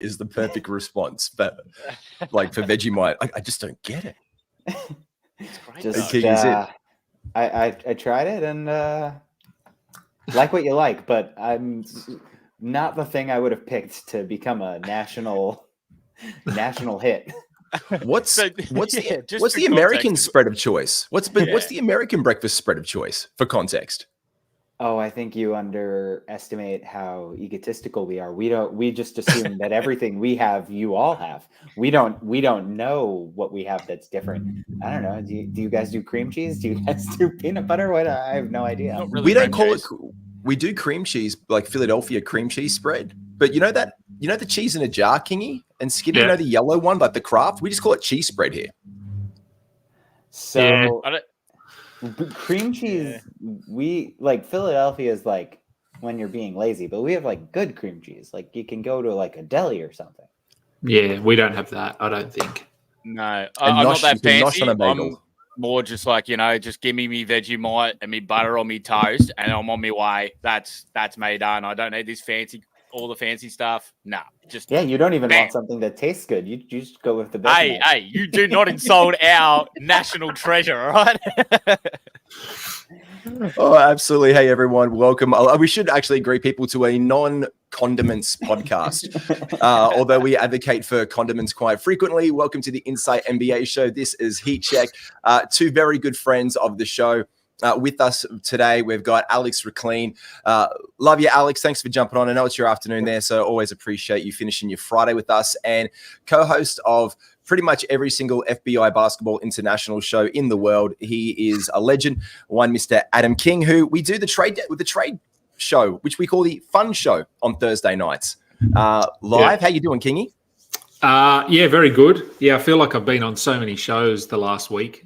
is the perfect response, but like for Vegemite, I just don't get it. It's great. Just, Kingy, I tried it and like what you like, but I'm not the thing I would have picked to become a national hit. What's So, the American spread of choice? What's the American breakfast spread of choice for context? Oh, I think you underestimate how egotistical we are. We just assume that everything we have, you all have. We don't know what we have that's different. I don't know. Do you guys do cream cheese? Do you guys do peanut butter? What? I have no idea. Not really We don't cream call cheese. it. We do cream cheese, like Philadelphia cream cheese spread. But you know the cheese in a jar, Kingy and Skiddy. Yeah. You know the yellow one, like the Kraft. We just call it cheese spread here. So I don't- cream cheese, we like Philadelphia is like when you're being lazy, but we have like good cream cheese. Like you can go to like a deli or something. Yeah, we don't have that, I don't think. No, And I'm nosh- not you that can nosh fancy. on a bagel. I'm more just like, just give me Vegemite and me butter on me toast, and I'm on my way. That's me done. I don't need this all the fancy stuff. No, just Yeah, you don't even Bam. want something that tastes good. You just go with the best. hey, you do not insult our national treasure, all right? Oh, absolutely. Hey, everyone. Welcome. We should actually greet people to a non-condiments podcast. Although we advocate for condiments quite frequently. Welcome to the Insight NBA show. This is Heat Check. Two very good friends of the show. With us today, we've got Alex Reclean. Love you, Alex. Thanks for jumping on. I know it's your afternoon there, so always appreciate you finishing your Friday with us. And co-host of pretty much every single FBI basketball international show in the world. He is a legend, one Mr. Adam King, who we do the trade show, which we call the Fun Show on Thursday nights. Live. Yeah. How you doing, Kingy? Yeah, very good. Yeah, I feel like I've been on so many shows the last week,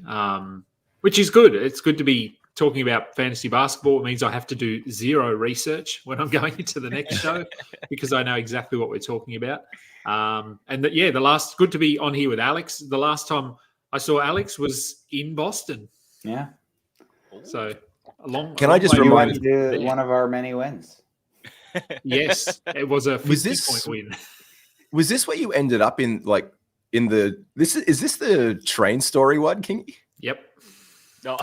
which is good. It's good to be talking about fantasy basketball. It means I have to do zero research when I'm going into the next show because I know exactly what we're talking about. Good to be on here with Alex. The last time I saw Alex was in Boston. Yeah. So Can I just remind one of our many wins? Yes, it was a 50-point win. Was this what you ended up in? Like in the is this the train story one, Kingy? Yep. No.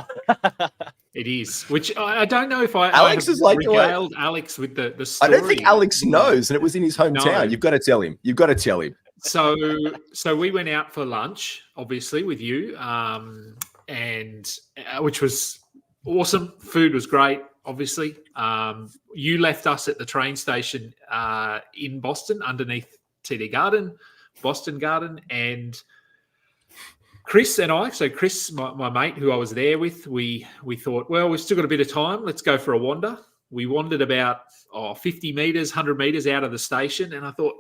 It is, which I don't know if Alex I is like regaled Alex with the story. I don't think Alex knows, and it was in his hometown. No. You've got to tell him. You've got to tell him. So we went out for lunch, obviously, with you, which was awesome. Food was great, obviously. You left us at the train station in Boston, underneath TD Garden, Boston Garden, and Chris and I, so Chris, my mate who I was there with, we thought, well, we've still got a bit of time. Let's go for a wander. We wandered about 50 meters, 100 meters out of the station. And I thought,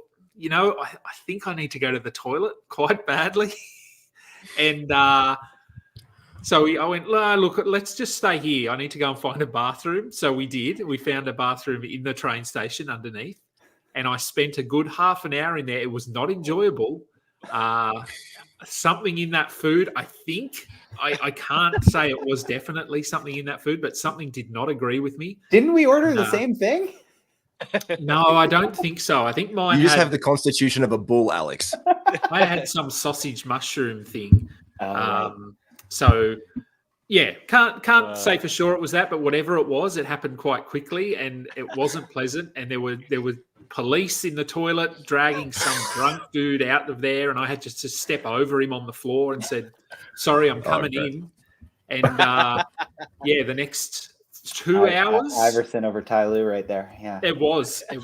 I think I need to go to the toilet quite badly. And so I went, look, let's just stay here. I need to go and find a bathroom. So we did. We found a bathroom in the train station underneath. And I spent a good half an hour in there. It was not enjoyable. Something in that food, I think. I can't say it was definitely something in that food, but something did not agree with me. Didn't we order the same thing? No, I don't think so. I think mine You just have the constitution of a bull, Alex. I had some sausage mushroom thing. Right. So, yeah, can't say for sure it was that, but whatever it was, it happened quite quickly, and it wasn't pleasant. And there were police in the toilet dragging some drunk dude out of there, and I had just to step over him on the floor and said, "Sorry, I'm coming in." And the next 2 hours, Iverson over Ty Lue right there. Yeah, it was, and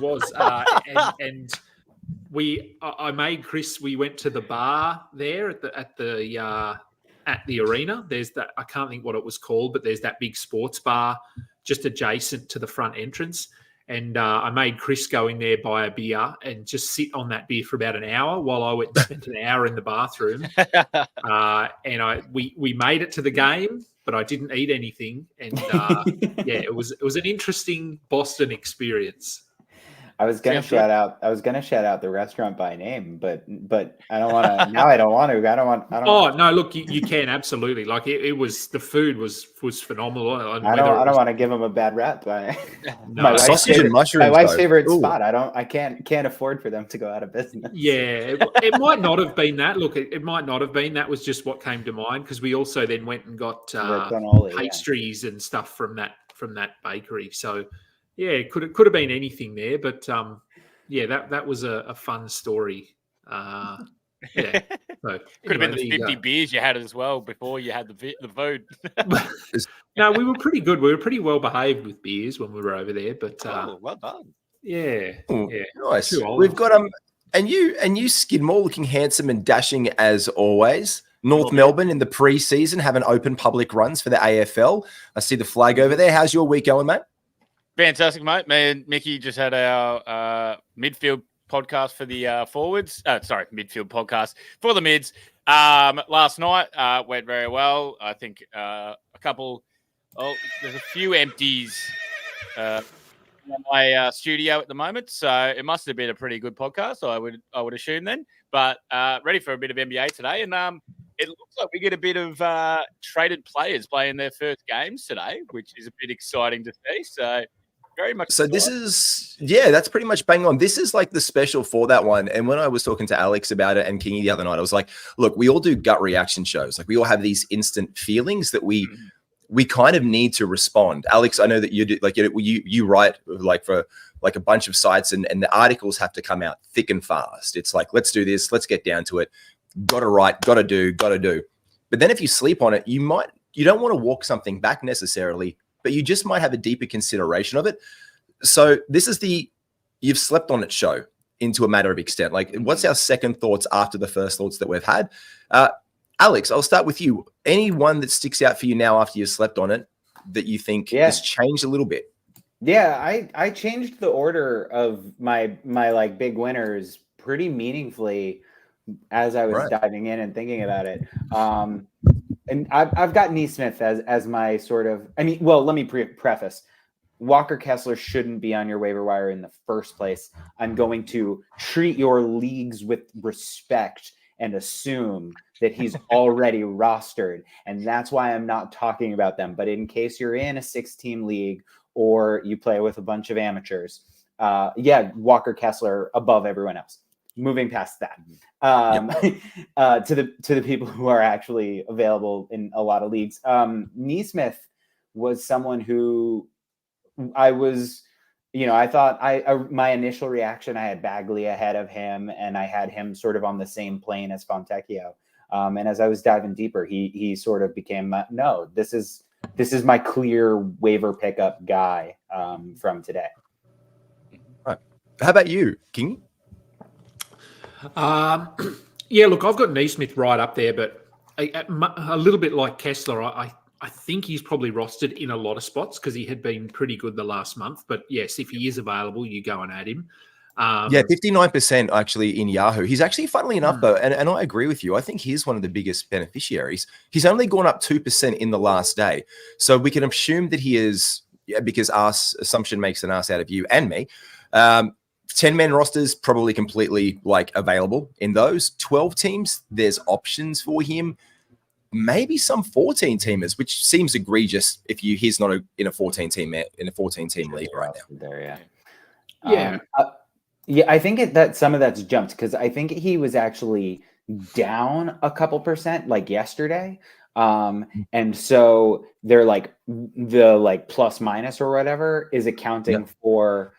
I made Chris. We went to the bar there at the arena. There's that, I can't think what it was called, but there's that big sports bar just adjacent to the front entrance. And I made Chris go in there, buy a beer, and just sit on that beer for about an hour while I went and spent an hour in the bathroom. And we made it to the game, but I didn't eat anything. And it was an interesting Boston experience. I was gonna shout out the restaurant by name, but I don't want to. Now I don't want to. I don't. Oh no! Look, you can absolutely. Like it was the food was phenomenal. I don't want to give them a bad rap. No, sausage and mushrooms. My wife's favorite Ooh. spot. I can't afford for them to go out of business. Yeah, it might not have been that. Look, it might not have been. That was just what came to mind because we also then went and got pastries and stuff from that bakery. So yeah, it could have been anything there, but yeah, that was a fun story. Yeah, so could have been the 50 beers you had as well before you had the food. No, we were pretty good. We were pretty well behaved with beers when we were over there. But well done. Yeah, yeah, nice. We've got and you Skidmore looking handsome and dashing as always. North Melbourne in the pre-season having open public runs for the AFL. I see the flag over there. How's your week going, mate? Fantastic, mate. Me and Mickey just had our midfield podcast for the forwards. Midfield podcast for the mids. Last night went very well. I think there's a few empties in my studio at the moment, so it must have been a pretty good podcast. I would assume then. But ready for a bit of NBA today, and it looks like we get a bit of traded players playing their first games today, which is a bit exciting to see. So very much. So this is, that's pretty much bang on. This is like the special for that one. And when I was talking to Alex about it and Kingy the other night, I was like, look, we all do gut reaction shows. Like we all have these instant feelings that we kind of need to respond. Alex, I know that you do, like you write like for like a bunch of sites and the articles have to come out thick and fast. It's like, let's do this. Let's get down to it. Got to write, got to do. But then if you sleep on it, you don't want to walk something back necessarily, but you just might have a deeper consideration of it. So this is you've slept on it show into a matter of extent. Like what's our second thoughts after the first thoughts that we've had? Alex, I'll start with you. Anyone that sticks out for you now after you've slept on it that you think has changed a little bit? Yeah, I changed the order of my like big winners pretty meaningfully as I was diving in and thinking about it. And I've got Neesmith as my sort of, let me preface. Walker Kessler shouldn't be on your waiver wire in the first place. I'm going to treat your leagues with respect and assume that he's already rostered. And that's why I'm not talking about them. But in case you're in a 6-team league or you play with a bunch of amateurs, Walker Kessler above everyone else. Moving past that, to the people who are actually available in a lot of leagues, Neesmith was someone who I was, I thought my initial reaction, I had Bagley ahead of him, and I had him sort of on the same plane as Fontecchio. And as I was diving deeper, he sort of became this is my clear waiver pickup guy from today. Right. How about you, King? Look, I've got Neesmith right up there, but a little bit like Kessler, I think he's probably rostered in a lot of spots because he had been pretty good the last month. But yes, if he is available, you go and add him. 59% actually in Yahoo. He's actually, funnily enough, though, and I agree with you. I think he's one of the biggest beneficiaries. He's only gone up 2% in the last day. So we can assume that he is, because our assumption makes an ass out of you and me. 10-man rosters probably completely like available in those 12 teams. There's options for him. Maybe some 14 teamers, which seems egregious if he's not in a 14 team league right now. I think that some of that's jumped because I think he was actually down a couple percent like yesterday. And so they're like the plus minus or whatever is accounting for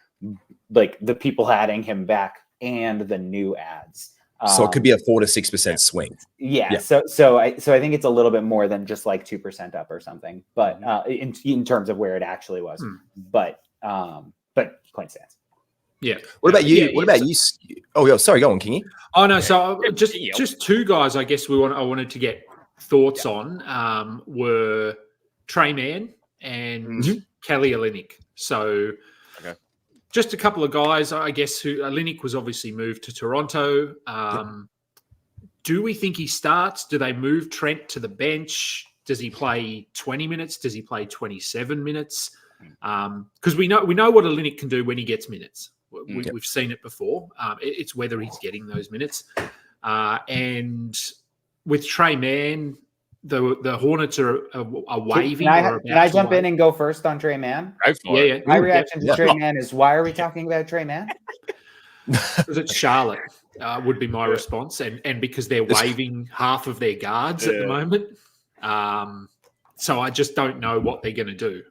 like the people adding him back and the new ads. So it could be a 4 to 6% swing. Yeah. So I think it's a little bit more than just like 2% up or something, but in terms of where it actually was, but point stands. Yeah. What about you? What about you? Oh, yeah. Sorry. Go on, Kingy. Oh no. So just two guys, I guess I wanted to get thoughts on were Trey Mann and Kelly Olynyk. So just a couple of guys, I guess, who Olynyk was obviously moved to Toronto. Do we think he starts? Do they move Trent to the bench? Does he play 20 minutes? Does he play 27 minutes? Because we know what Olynyk can do when he gets minutes. We've seen it before. It's whether he's getting those minutes. And with Trey Mann, the Hornets are waving. Can I jump in and go first on Trey Mann? Go for it. Yeah. My reaction to Trey Mann is, why are we talking about Trey Mann? Because it's Charlotte would be my response, and because they're waiving half of their guards at the moment. So I just don't know what they're going to do.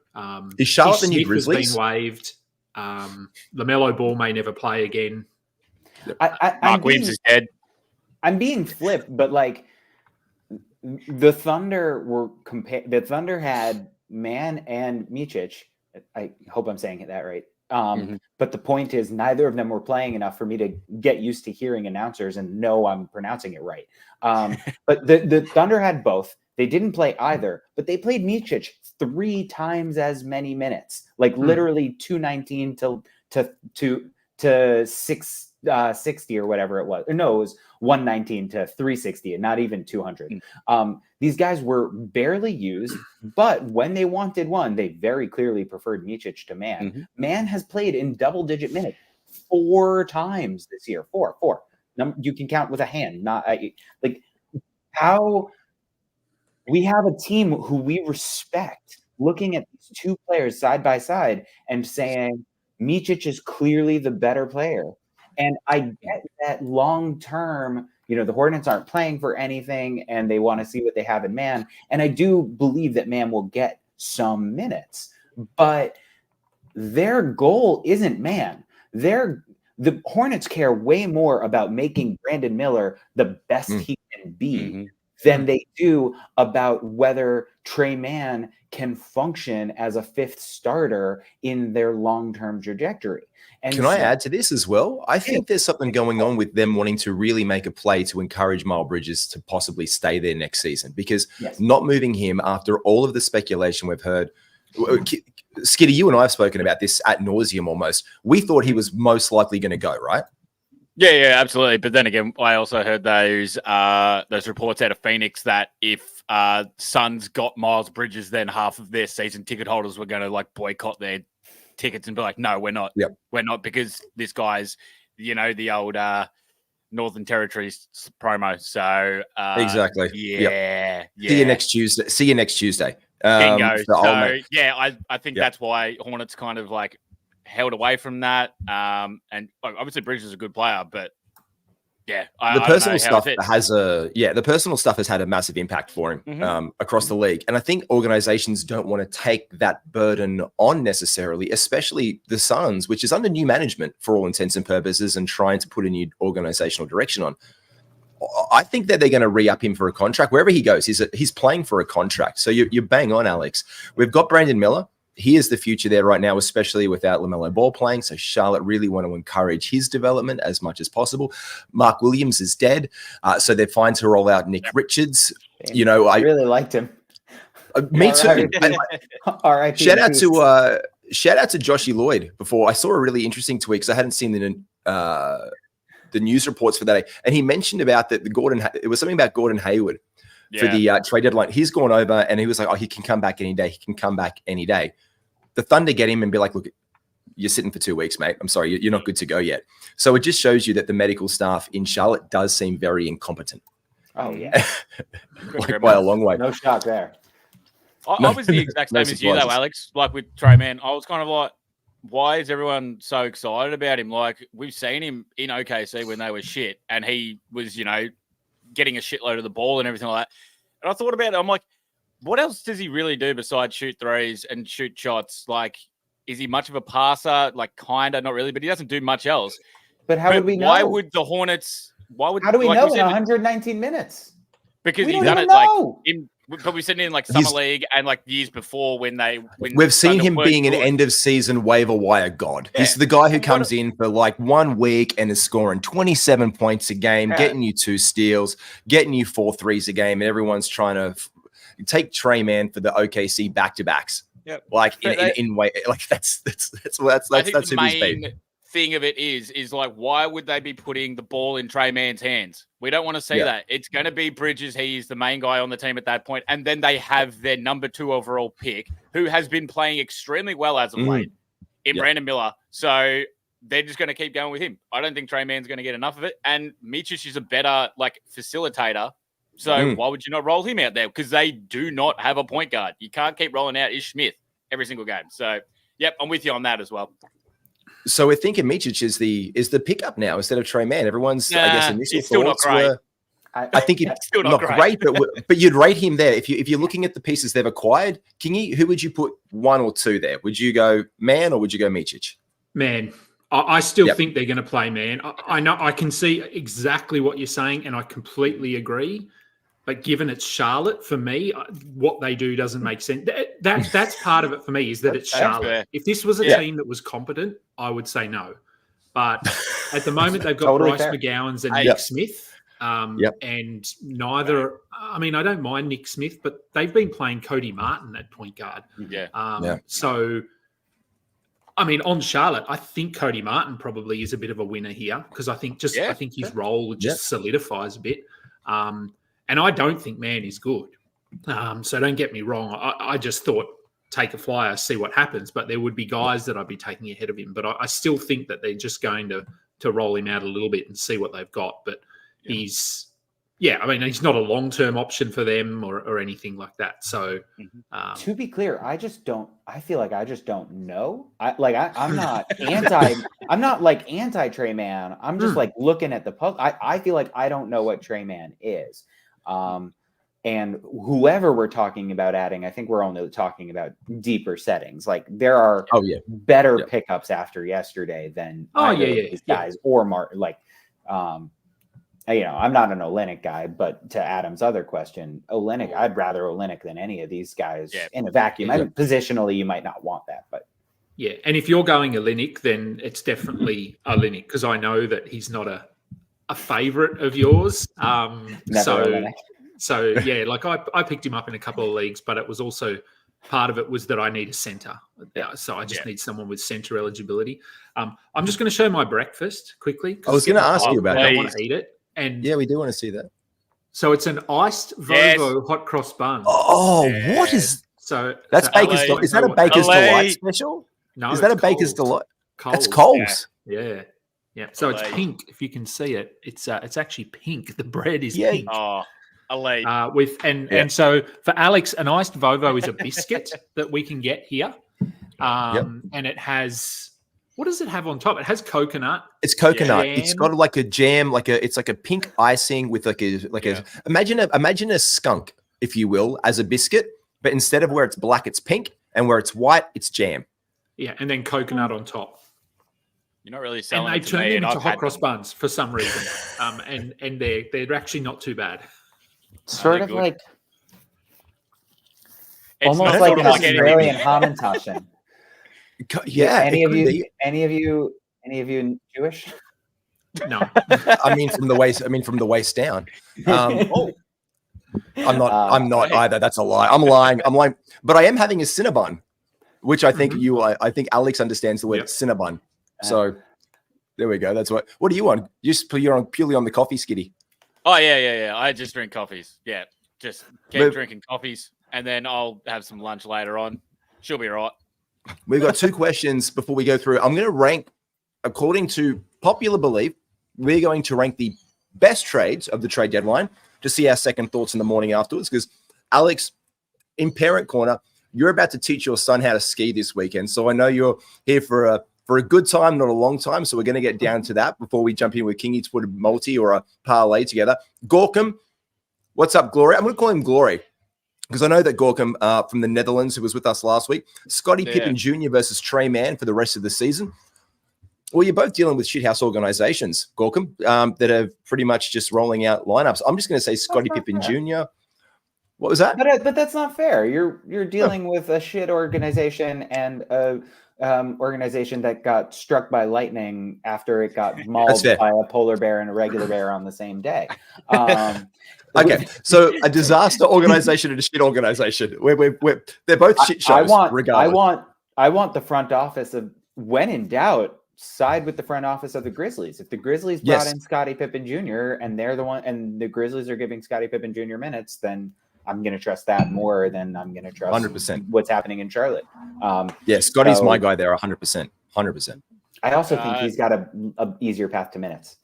Is Charlotte the new Grizzlies? Has been waived. LaMelo Ball may never play again. Mark Williams is dead. I'm being flipped, but like the Thunder the Thunder had Mann and Micic. I hope I'm saying that right. But the point is, neither of them were playing enough for me to get used to hearing announcers and know I'm pronouncing it right. But the Thunder had both. They didn't play either, but they played Micic 3 times as many minutes, like literally 219 to 660 or whatever it was. No, it was 119 to 360 and not even 200. These guys were barely used, but when they wanted one, they very clearly preferred Micic to Mann. Mann has played in double-digit minutes 4 times this year. Four. You can count with a hand. Not like how we have a team who we respect looking at these 2 players side by side and saying Micic is clearly the better player. And I get that long term, the Hornets aren't playing for anything and they want to see what they have in Mann. And I do believe that Mann will get some minutes, but their goal isn't Mann. The Hornets care way more about making Brandon Miller the best he can be than they do about whether Trey Mann can function as a 5th starter in their long-term trajectory. And Can I add to this as well? I think there's something going on with them wanting to really make a play to encourage Miles Bridges to possibly stay there next season, because not moving him after all of the speculation we've heard. Skiddy, you and I have spoken about this ad nauseum almost. We thought he was most likely going to go, right? Yeah, absolutely. But then again, I also heard those reports out of Phoenix that if Suns got Miles Bridges, then half of their season ticket holders were going to like boycott their tickets and be like, no, we're not. We're not, because this guy's, the old Northern Territories promo. So exactly. Yeah. See you next Tuesday. Bingo. So I think that's why Hornets kind of like held away from that. And obviously Bridges is a good player, but the personal stuff has had a massive impact for him across the league. And I think organizations don't want to take that burden on necessarily, especially the Suns, which is under new management for all intents and purposes and trying to put a new organizational direction on. I think that they're going to re-up him for a contract. Wherever he goes, he's playing for a contract. So you're bang on, Alex. We've got Brandon Miller. He is the future there right now, especially without LaMelo Ball playing. So Charlotte really want to encourage his development as much as possible. Mark Williams is dead. So they're fine to roll out Nick Richards. I really liked him. Me too. All right. Shout out to Joshy Lloyd before. I saw a really interesting tweet because I hadn't seen the news reports for that day. And he mentioned about that it was something about Gordon Hayward for the trade deadline. He's gone over and he was like, he can come back any day. He can come back any day. The Thunder get him and be like, look, you're sitting for 2 weeks, mate. I'm sorry, you're not good to go yet. So it just shows you that the medical staff in Charlotte does seem very incompetent. Oh, yeah. By a long way. No shock there. I was the exact same as you, though, Alex. Like with Trey Mann, I was kind of like, why is everyone so excited about him? Like, we've seen him in OKC when they were shit, and he was, getting a shitload of the ball and everything like that. And I thought about it. I'm like, what else does he really do besides shoot threes and shoot shots? Like, is he much of a passer? Like, kind of, not really, but he doesn't do much else. But how would we know? Why would the Hornets? How do we know in 119 minutes? Because he's done it but we said in like summer league and like years before when we've seen him being an end of season waiver wire god. He's the guy who comes in for like 1 week and is scoring 27 points a game, getting you 2 steals, getting you 4 threes a game, and everyone's trying to take Trey Mann for the OKC back-to-backs. Yep. Like in way, like that's who he's been. Thing of it is like, why would they be putting the ball in Trey Mann's hands? We don't want to see that. It's going to be Bridges. He is the main guy on the team at that point. And then they have their number 2 overall pick, who has been playing extremely well as of late, in Brandon Miller. So they're just going to keep going with him. I don't think Trey Mann's going to get enough of it. And Micic is a better facilitator. So why would you not roll him out there? Because they do not have a point guard. You can't keep rolling out Ish Smith every single game. So, yep, I'm with you on that as well. So we're thinking Micic is the pickup now instead of Trey Mann. Everyone's, I guess, initial it's still not thoughts great. were, I think it's still not great, but you'd rate him there. If you're looking at the pieces they've acquired, Kingy, who would you put 1 or 2 there? Would you go Mann or would you go Micic? Man, I still think they're going to play man. I know I can see exactly what you're saying, and I completely agree. But given it's Charlotte, for me, what they do doesn't make sense. That's part of it for me, is that it's Charlotte. Fair. If this was a team that was competent, I would say no. But at the moment, they've got Totally Bryce fair. McGowan's and Nick Smith. And neither, I mean, I don't mind Nick Smith, but they've been playing Cody Martin at point guard. So, I mean, on Charlotte, I think Cody Martin probably is a bit of a winner here, because I think his role just solidifies a bit. And I don't think Mann is good. So don't get me wrong. I just thought take a flyer, see what happens. But there would be guys that I'd be taking ahead of him. But I still think that they're just going to roll him out a little bit and see what they've got. But he's not a long-term option for them or anything like that. So to be clear, I feel like I just don't know. I'm not anti Trey Mann. I'm just looking at the puzzle. I feel like I don't know what Trey Mann is. And whoever we're talking about adding, I think we're only talking about deeper settings. Like there are better pickups after yesterday than these guys or I'm not an Olynyk guy, but to Adam's other question, Olynyk, I'd rather Olynyk than any of these guys in a vacuum. I mean, positionally, you might not want that, but and if you're going Olynyk, then it's definitely Olynyk, because I know that he's not a favorite of yours. So I picked him up in a couple of leagues, but it was also part of it was that I need a center. So I just need someone with center eligibility. I'm just going to show my breakfast quickly. I was going to ask you about it. I it. don't want to eat it. And we do want to see that. So it's an iced Vovo hot cross bun. Oh, what is that's Baker's? Is that a Baker's Delight special? No, is that a Baker's Delight? Coles. That's Coles. Yeah. So it's pink. If you can see it, it's actually pink. The bread is pink. Oh, elite. And so for Alex, an iced Vovo is a biscuit that we can get here. And it has, what does it have on top? It has coconut. It's coconut. Jam. It's got like a jam, it's like a pink icing with a imagine a skunk, if you will, as a biscuit, but instead of where it's black, it's pink, and where it's white, it's jam. Yeah, and then coconut on top. You're not really selling. And they turn them into hot cross buns for some reason, and they're actually not too bad. Sort of like, it's almost like an Australian Hamantaschen. Yeah. Any of you Jewish? No. I mean from the waist down. I'm not either. That's a lie. I'm lying. But I am having a Cinnabon, which I think I think Alex understands the word Cinnabon. So there we go. That's what do you want? You're on purely on the coffee, Skiddy. Oh yeah. I just drink coffees. Yeah. Just keep drinking coffees, and then I'll have some lunch later on. She'll be right. We've got 2 questions before we go through. I'm going to rank, according to popular belief, we're going to rank the best trades of the trade deadline to see our second thoughts in the morning afterwards. Because Alex, in Parent Corner, you're about to teach your son how to ski this weekend. So I know you're here for a good time, not a long time. So we're going to get down to that before we jump in with Kingy to put a multi or a parlay together. Gorkum, what's up, Glory? I'm going to call him Glory, because I know that Gorkum from the Netherlands, who was with us last week, Scottie Pippen Jr. versus Trey Mann for the rest of the season. Well, you're both dealing with shithouse organizations, Gorkum, that are pretty much just rolling out lineups. I'm just going to say Scottie Pippen Jr. What was that? But that's not fair. You're dealing with a shit organization and a organization that got struck by lightning after it got mauled by a polar bear and a regular bear on the same day. Okay, so a disaster organization and a shit organization. They're both shit shows. I want the front office of, when in doubt, side with the front office of the Grizzlies. If the Grizzlies brought in Scottie Pippen Jr. and they're the one, and the Grizzlies are giving Scottie Pippen Jr. minutes, then I'm going to trust that more than I'm going to trust 100% what's happening in Charlotte. Scotty's my guy there, 100%. I also think he's got a easier path to minutes.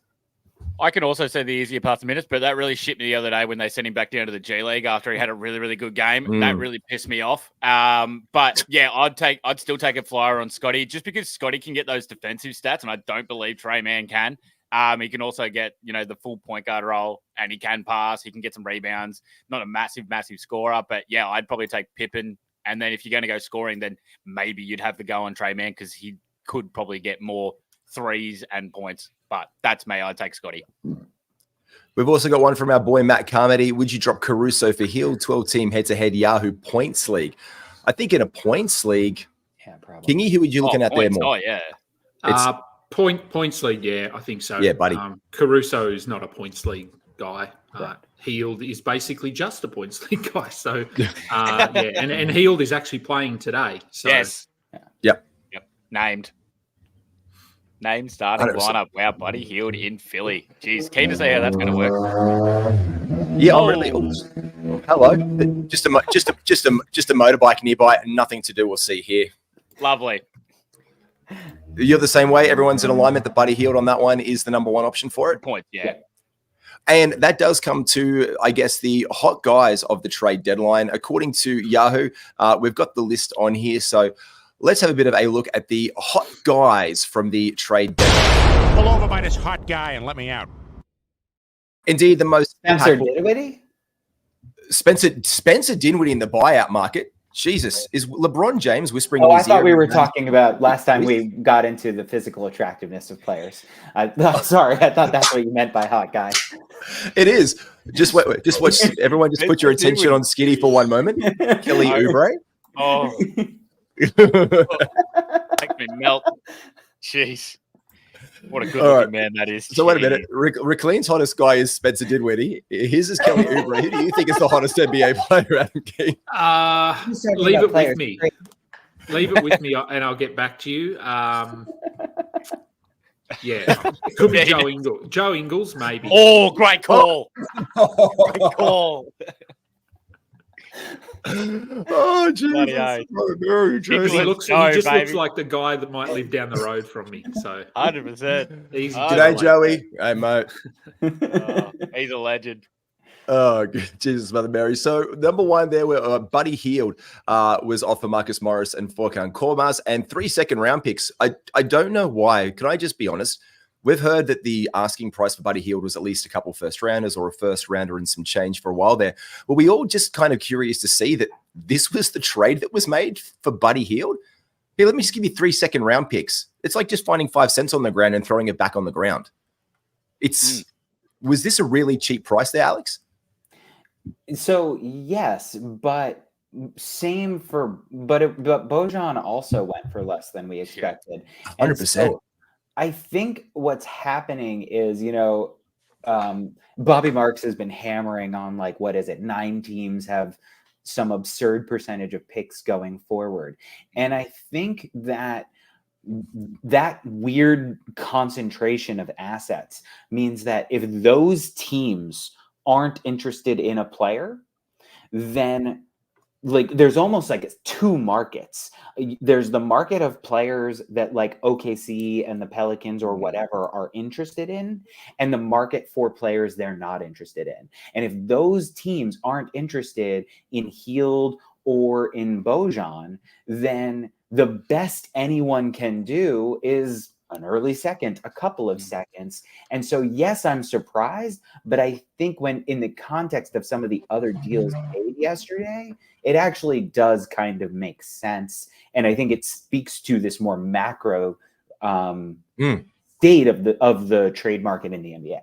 I can also say the easier path to minutes, but that really shit me the other day when they sent him back down to the G League after he had a really, really good game. That really pissed me off. But yeah, I'd still take a flyer on Scotty just because Scotty can get those defensive stats, and I don't believe Trey Mann can. He can also get, the full point guard role, and he can pass. He can get some rebounds. Not a massive, massive scorer, but yeah, I'd probably take Pippen. And then if you're going to go scoring, then maybe you'd have to go on Trey Mann because he could probably get more threes and points. But that's me. I'd take Scotty. We've also got one from our boy Matt Carmody. Would you drop Caruso for Hill? 12-team head-to-head Yahoo points league. I think in a points league, yeah, probably. Kingy, who would you looking at points, there more? Oh, yeah. Points league, yeah, I think so. Yeah, buddy. Caruso is not a points league guy. Healed is basically just a points league guy. So, and Healed is actually playing today. So. Yes. Yep. Named starting 100%. Lineup. Wow, buddy Healed in Philly. Jeez, keen to see how that's going to work. Yeah, I'm really. Hello, just a motorbike nearby. Nothing to do or see here. Lovely. You're the same way. Everyone's in alignment. The Buddy Hield on that one is the number one option for it. Point, yeah. And that does come to, I guess, the hot guys of the trade deadline. According to Yahoo, we've got the list on here. So let's have a bit of a look at the hot guys from the trade deadline. Pull over by this hot guy and let me out. Indeed, the most Spencer Dinwiddie? Spencer Dinwiddie in the buyout market. Jesus, is LeBron James whispering? I thought we were talking about last time we got into the physical attractiveness of players. Sorry, I thought that's what you meant by hot guy. It is. Just watch. Everyone, just put your attention on Skiddy for one moment. Kelly Oubre. Oh, make me melt. Jeez. What a good looking man that is. So wait a minute. Rick Lean's hottest guy is Spencer Dinwiddie. His is Kelly Oubre. Who do you think is the hottest NBA player, Adam Key? Leave it with me. Leave it with me, and I'll get back to you. It could be Joe Ingles. Joe Ingles, maybe. Oh, great call. Great call. Oh, Jesus. He just looks like the guy that might live down the road from me. So 100%. G'day, Joey. Hey, mate. He's a legend. Oh, Jesus, Mother Mary. So, number one there, where Buddy Hield was off for Marcus Morris and Furkan Korkmaz, and 3 second-round picks. I don't know why. Can I just be honest? We've heard that the asking price for Buddy Hield was at least a couple first-rounders or a first-rounder and some change for a while there. Well, we all just kind of curious to see that this was the trade that was made for Buddy Hield. Here, let me just give you 3 second-round picks. It's like just finding 5 cents on the ground and throwing it back on the ground. Was this a really cheap price there, Alex? So yes, but Bojan also went for less than we expected. 100%. So I think what's happening is, Bobby Marks has been hammering on 9 teams have some absurd percentage of picks going forward. And I think that weird concentration of assets means that if those teams aren't interested in a player, then there's almost two markets. There's the market of players that OKC and the Pelicans or whatever are interested in, and the market for players they're not interested in. And if those teams aren't interested in Hield or in Bojan, then the best anyone can do is an early second, a couple of seconds. And so, yes, I'm surprised, but I think when in the context of some of the other deals made yesterday, it actually does kind of make sense. And I think it speaks to this more macro state of the trade market in the NBA.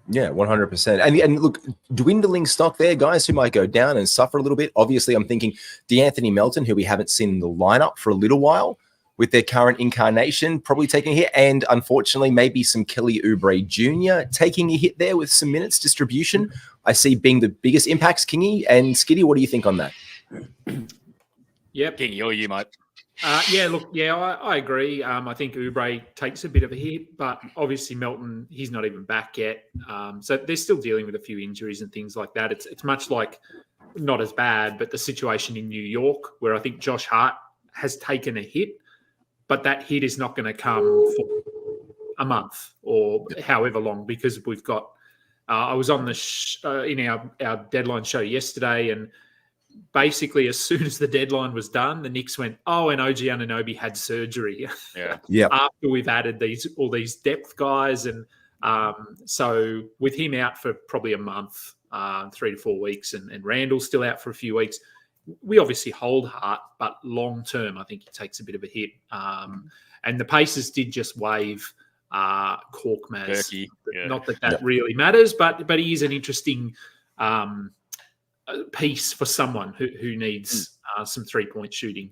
Yeah, 100%. And look, dwindling stock there, guys who might go down and suffer a little bit. Obviously, I'm thinking DeAnthony Melton, who we haven't seen in the lineup for a little while, with their current incarnation, probably taking a hit. And unfortunately, maybe some Kelly Oubre Jr. taking a hit there with some minutes distribution. I see being the biggest impacts. Kingy and Skiddy, what do you think on that? Yep. Kingy, or you, mate. I agree. I think Oubre takes a bit of a hit, but obviously Melton, he's not even back yet. So they're still dealing with a few injuries and things like that. It's much like, not as bad, but the situation in New York, where I think Josh Hart has taken a hit, but that hit is not going to come for a month or however long, because we've got. I was on the in our deadline show yesterday, and basically as soon as the deadline was done, the Knicks went, "Oh, and OG Anunoby had surgery." Yeah. After we've added all these depth guys, and so with him out for probably a month, 3 to 4 weeks, and Randall's still out for a few weeks, we obviously hold Hart, but long term, I think he takes a bit of a hit. And the Pacers did just waive Korkmaz. Not that really matters, but he is an interesting piece for someone who needs some 3-point shooting.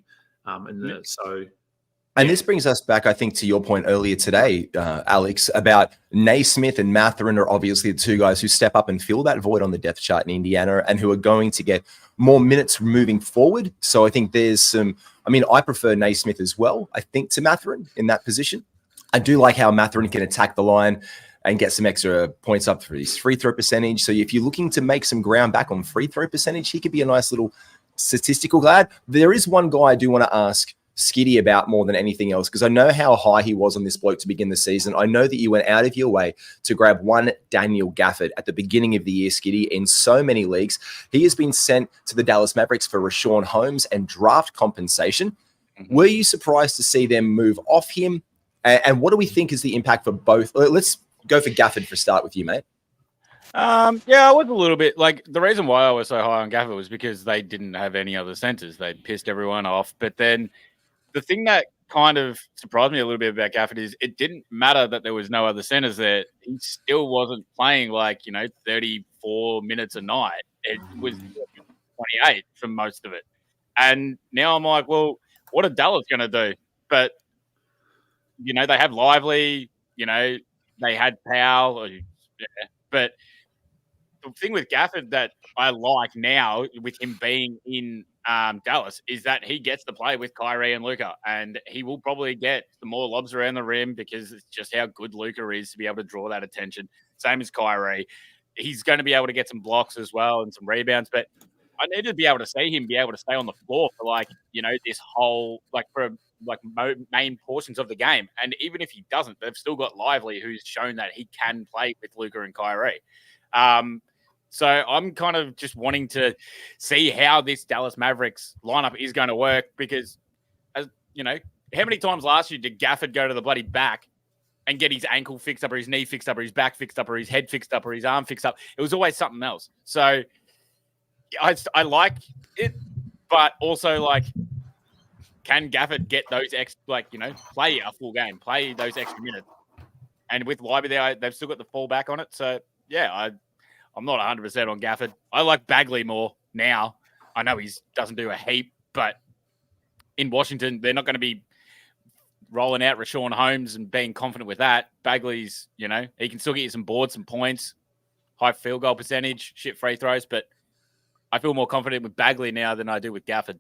And this brings us back, I think, to your point earlier today, Alex, about Naismith and Mathurin are obviously the two guys who step up and fill that void on the depth chart in Indiana, and who are going to get more minutes moving forward. So I think there's some, I prefer Naismith as well, I think, to Mathurin in that position. I do like how Mathurin can attack the line and get some extra points up for his free throw percentage. So if you're looking to make some ground back on free throw percentage, he could be a nice little statistical guy. There is one guy I do want to ask Skiddy about more than anything else, because I know how high he was on this bloke to begin the season. I know that you went out of your way to grab one Daniel Gafford at the beginning of the year, Skiddy, in so many leagues. He has been sent to the Dallas Mavericks for Rashawn Holmes and draft compensation. Were you surprised to see them move off him? And what do we think is the impact for both? Let's go for Gafford for start with you, mate. I was a little bit like, the reason why I was so high on Gafford was because they didn't have any other centers. They'd pissed everyone off. But then the thing that kind of surprised me a little bit about Gafford is it didn't matter that there was no other centers there. He still wasn't playing 34 minutes a night. It was 28 for most of it. And now I'm like, well, what are Dallas going to do? But, they have Lively, they had Powell. But the thing with Gafford that I like now, with him being in Dallas, is that he gets to play with Kyrie and Luka, and he will probably get the more lobs around the rim because it's just how good Luka is to be able to draw that attention. Same as Kyrie. He's going to be able to get some blocks as well and some rebounds, but I need to be able to see him be able to stay on the floor for this whole main portions of the game. And even if he doesn't, they've still got Lively, who's shown that he can play with Luka and Kyrie. So I'm kind of just wanting to see how this Dallas Mavericks lineup is going to work, because, how many times last year did Gafford go to the bloody back and get his ankle fixed up, or his knee fixed up, or his back fixed up, or his head fixed up, or his arm fixed up? It was always something else. So I like it, but also can Gafford get those play a full game, play those extra minutes? And with Libby there, they've still got the fallback on it. So yeah, I'm not 100% on Gafford. I like Bagley more now. I know he doesn't do a heap, but in Washington, they're not going to be rolling out Rashawn Holmes and being confident with that. Bagley's, he can still get you some boards, some points, high field goal percentage, shit free throws, but I feel more confident with Bagley now than I do with Gafford.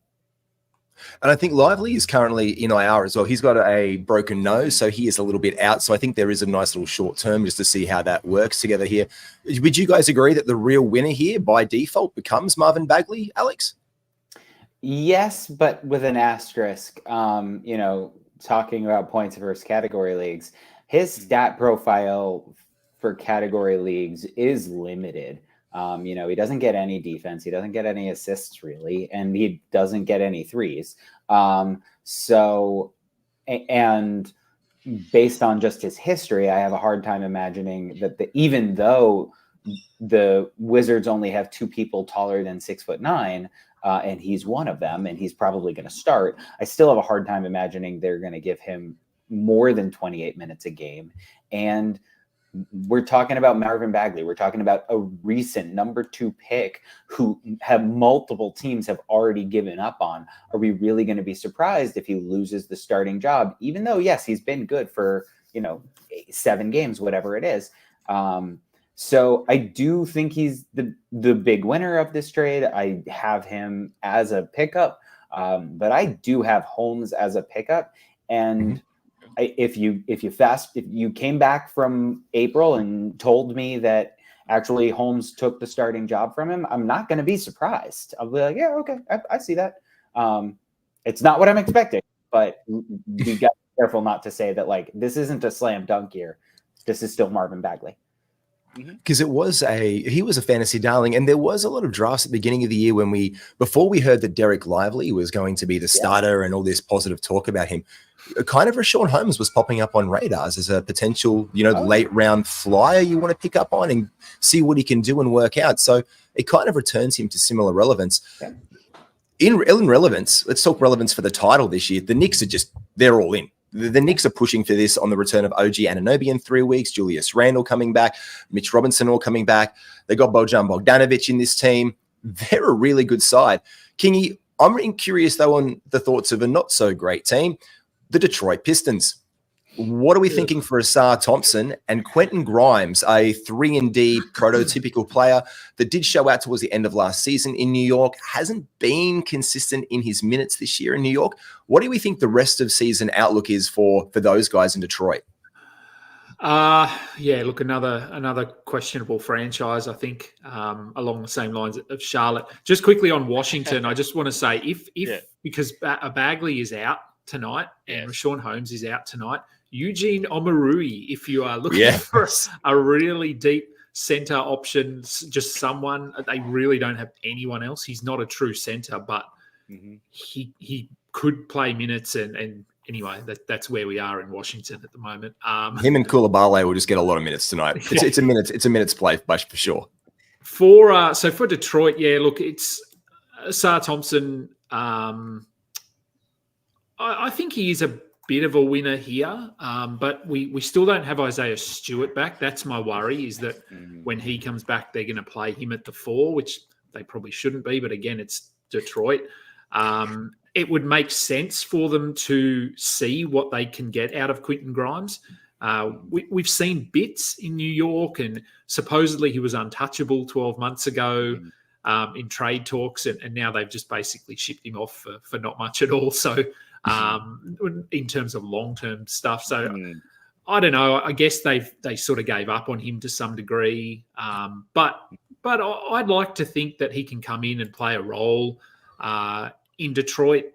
And I think Lively is currently in IR as well. He's got a broken nose, so he is a little bit out. So I think there is a nice little short term just to see how that works together here. Would you guys agree that the real winner here by default becomes Marvin Bagley, Alex? Yes, but with an asterisk. Talking about points versus category leagues, his stat profile for category leagues is limited. He doesn't get any defense. He doesn't get any assists really, and he doesn't get any threes. And based on just his history, I have a hard time imagining that even though the Wizards only have 2 people taller than 6'9", and he's one of them, and he's probably going to start, I still have a hard time imagining they're going to give him more than 28 minutes a game. And we're talking about Marvin Bagley. We're talking about a recent number 2 pick who have multiple teams have already given up on. Are we really going to be surprised if he loses the starting job? Even though, yes, he's been good for, 7 games, whatever it is. So I do think he's the big winner of this trade. I have him as a pickup, but I do have Holmes as a pickup. And if you came back from April and told me that actually Holmes took the starting job from him, I'm not going to be surprised. I'll be like, yeah, okay, I see that. It's not what I'm expecting, but we got careful not to say that like this isn't a slam dunk year. This is still Marvin Bagley. Because he was a fantasy darling, and there was a lot of drafts at the beginning of the year before we heard that Derek Lively was going to be the starter and all this positive talk about him. Kind of Rashawn Holmes was popping up on radars as a potential, late round flyer you want to pick up on and see what he can do and work out. So it kind of returns him to similar relevance. Yeah. In relevance, let's talk relevance for the title this year. The Knicks they're all in. The Knicks are pushing for this on the return of OG Anunoby in 3 weeks, Julius Randle coming back, Mitch Robinson all coming back. They got Bojan Bogdanovic in this team. They're a really good side. Kingy, I'm curious, though, on the thoughts of a not-so-great team, the Detroit Pistons. What are we thinking for Asar Thompson and Quentin Grimes, a 3-and-D prototypical player that did show out towards the end of last season in New York, hasn't been consistent in his minutes this year in New York? What do we think the rest of season outlook is for those guys in Detroit? Look, another questionable franchise, I think, along the same lines of Charlotte. Just quickly on Washington, I just want to say because Bagley is out tonight and Rashawn Holmes is out tonight, Eugene Omarui, if you are looking for a really deep center option, just someone, they really don't have anyone else. He's not a true center, but he could play minutes. And anyway, that's where we are in Washington at the moment. Him and Koulibaly will just get a lot of minutes tonight. It's a minutes play for sure. For Detroit, look, it's Asar Thompson. I think he is a bit of a winner here, but we still don't have Isaiah Stewart back. That's my worry, is that when he comes back, they're going to play him at the 4, which they probably shouldn't be. But again, it's Detroit. It would make sense for them to see what they can get out of Quentin Grimes. We've seen bits in New York, and supposedly he was untouchable 12 months ago in trade talks, and now they've just basically shipped him off for not much at all. So in terms of long-term stuff. So I don't know. I guess they sort of gave up on him to some degree. But I'd like to think that he can come in and play a role in Detroit,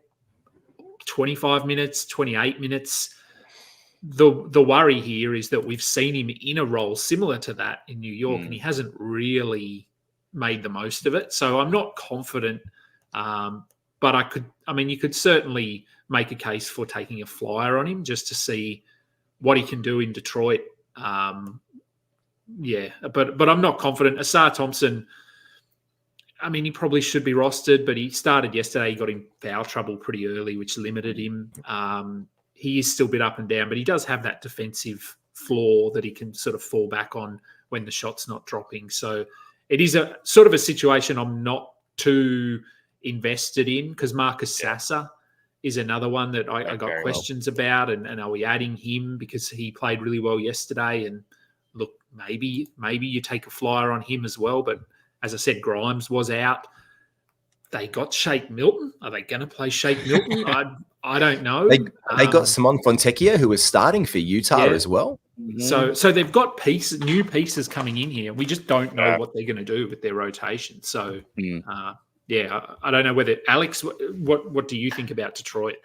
25 minutes, 28 minutes. The worry here is that we've seen him in a role similar to that in New York, and he hasn't really made the most of it. So I'm not confident. But you could certainly make a case for taking a flyer on him just to see what he can do in Detroit. But I'm not confident. Asar Thompson, he probably should be rostered, but he started yesterday. He got in foul trouble pretty early, which limited him. He is still a bit up and down, but he does have that defensive floor that he can sort of fall back on when the shot's not dropping. So it is a sort of a situation I'm not too invested in, because Marcus Sasser is another one that I got questions about, and are we adding him because he played really well yesterday? And look, maybe you take a flyer on him as well. But as I said, Grimes was out. They got Shake Milton. Are they going to play Shake Milton? I don't know. They got Simon Fontecchio, who was starting for Utah as well. So they've got new pieces coming in here. We just don't know what they're going to do with their rotation. So I don't know whether Alex. What do you think about Detroit?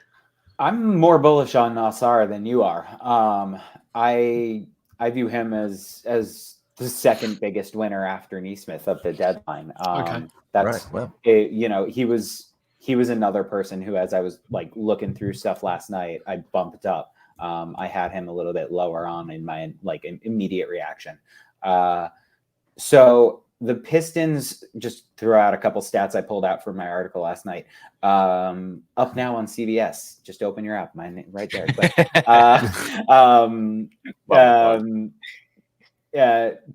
I'm more bullish on Asar than you are. I view him as the second biggest winner after Neesmith of the deadline. That's right. He was another person who, as I was like looking through stuff last night, I bumped up. I had him a little bit lower on in my immediate reaction. So the Pistons, just throw out a couple stats I pulled out from my article last night. Up now on CBS. Just open your app, mine right there.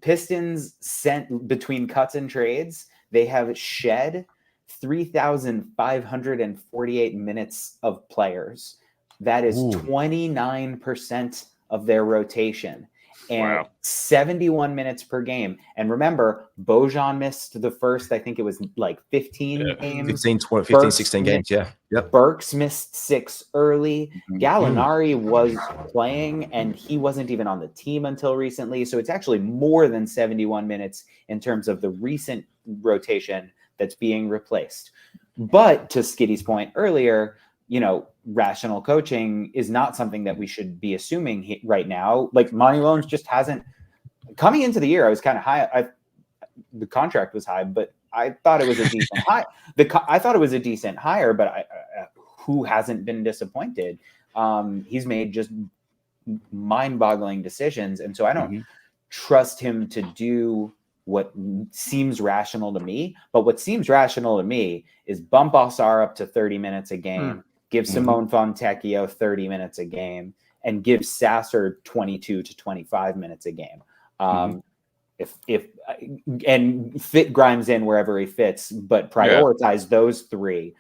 Pistons sent between cuts and trades. They have shed 3,548 minutes of players. That is 29% of their rotation. And 71 minutes per game. And remember, Bojan missed the first, I think it was like 15 games. 16 games, yeah. Yep. Burks missed 6 early. Gallinari was playing, and he wasn't even on the team until recently. So it's actually more than 71 minutes in terms of the recent rotation that's being replaced. But to Skiddy's point earlier, rational coaching is not something that we should be assuming right now. Like Monty Williams just hasn't coming into the year. I was kind of high. The contract was high, but I thought it was a decent high. I thought it was a decent hire, but who hasn't been disappointed? He's made just mind-boggling decisions, and so I don't trust him to do what seems rational to me. But what seems rational to me is bump Osar up to 30 minutes a game, give Simone Fontecchio 30 minutes a game, and give Sasser 22 to 25 minutes a game. If fit Grimes in wherever he fits, but prioritize those three.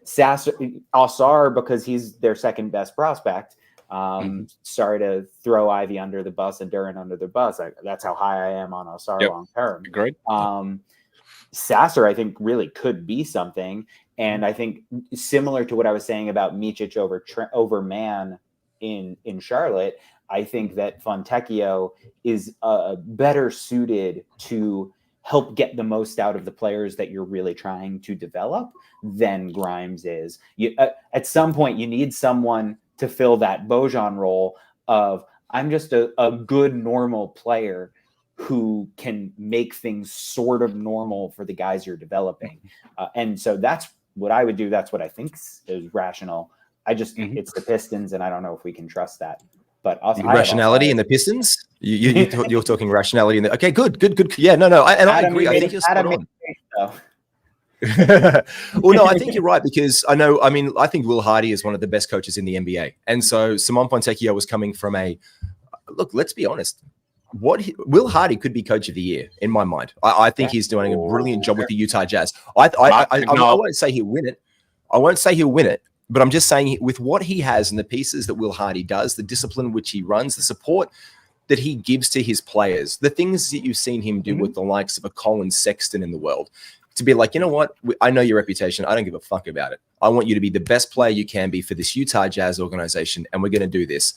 Sasser, Osar, because he's their second best prospect. Sorry to throw Ivy under the bus and Duran under the bus. That's how high I am on Osar long term. Great. Sasser, I think, really could be something. And I think similar to what I was saying about Micic over Man in Charlotte, I think that Fontecchio is better suited to help get the most out of the players that you're really trying to develop than Grimes is. At some point, you need someone to fill that Bojan role of I'm just a good, normal player who can make things sort of normal for the guys you're developing. And so that's what I would do. That's what I think is rational. It's the Pistons, and I don't know if we can trust that. But rationality in the Pistons? You're talking rationality in the... Okay, good. Yeah, no. I agree. I think you're spot on. Well, no, I think you're right because I think Will Hardy is one of the best coaches in the NBA. And so Simone Fontecchio was coming from look, let's be honest. Will Hardy could be coach of the year in my mind. I think he's doing a brilliant job with the Utah Jazz. I won't say he'll win it. But I'm just saying with what he has and the pieces that Will Hardy does, the discipline which he runs, the support that he gives to his players, the things that you've seen him do with the likes of a Colin Sexton in the world, to be like, you know what? I know your reputation. I don't give a fuck about it. I want you to be the best player you can be for this Utah Jazz organization, and we're going to do this.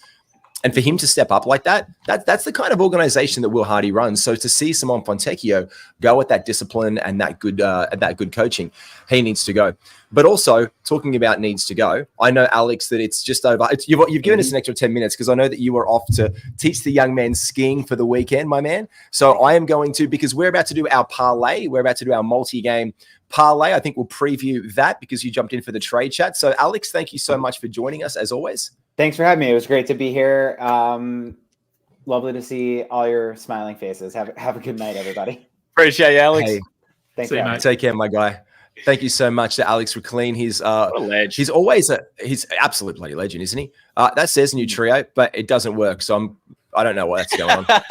And for him to step up like that's the kind of organization that Will Hardy runs. So to see Simone Fontecchio go with that discipline and that good coaching, he needs to go. But also talking about needs to go, I know, Alex, that it's just over. You've given us an extra 10 minutes because I know that you were off to teach the young men skiing for the weekend, my man. So I am going to, because we're about to do our parlay. We're about to do our multi-game parlay. I think we'll preview that because you jumped in for the trade chat. So Alex, thank you so much for joining us as always. Thanks for having me. It was great to be here. Lovely to see all your smiling faces. Have a good night, everybody. Appreciate you, Alex. Hey, thanks, mate. Take care, my guy. Thank you so much to Alex Reclean. He's what a legend. He's absolute bloody legend, isn't he? That says new trio, but it doesn't work. So I don't know what's going on.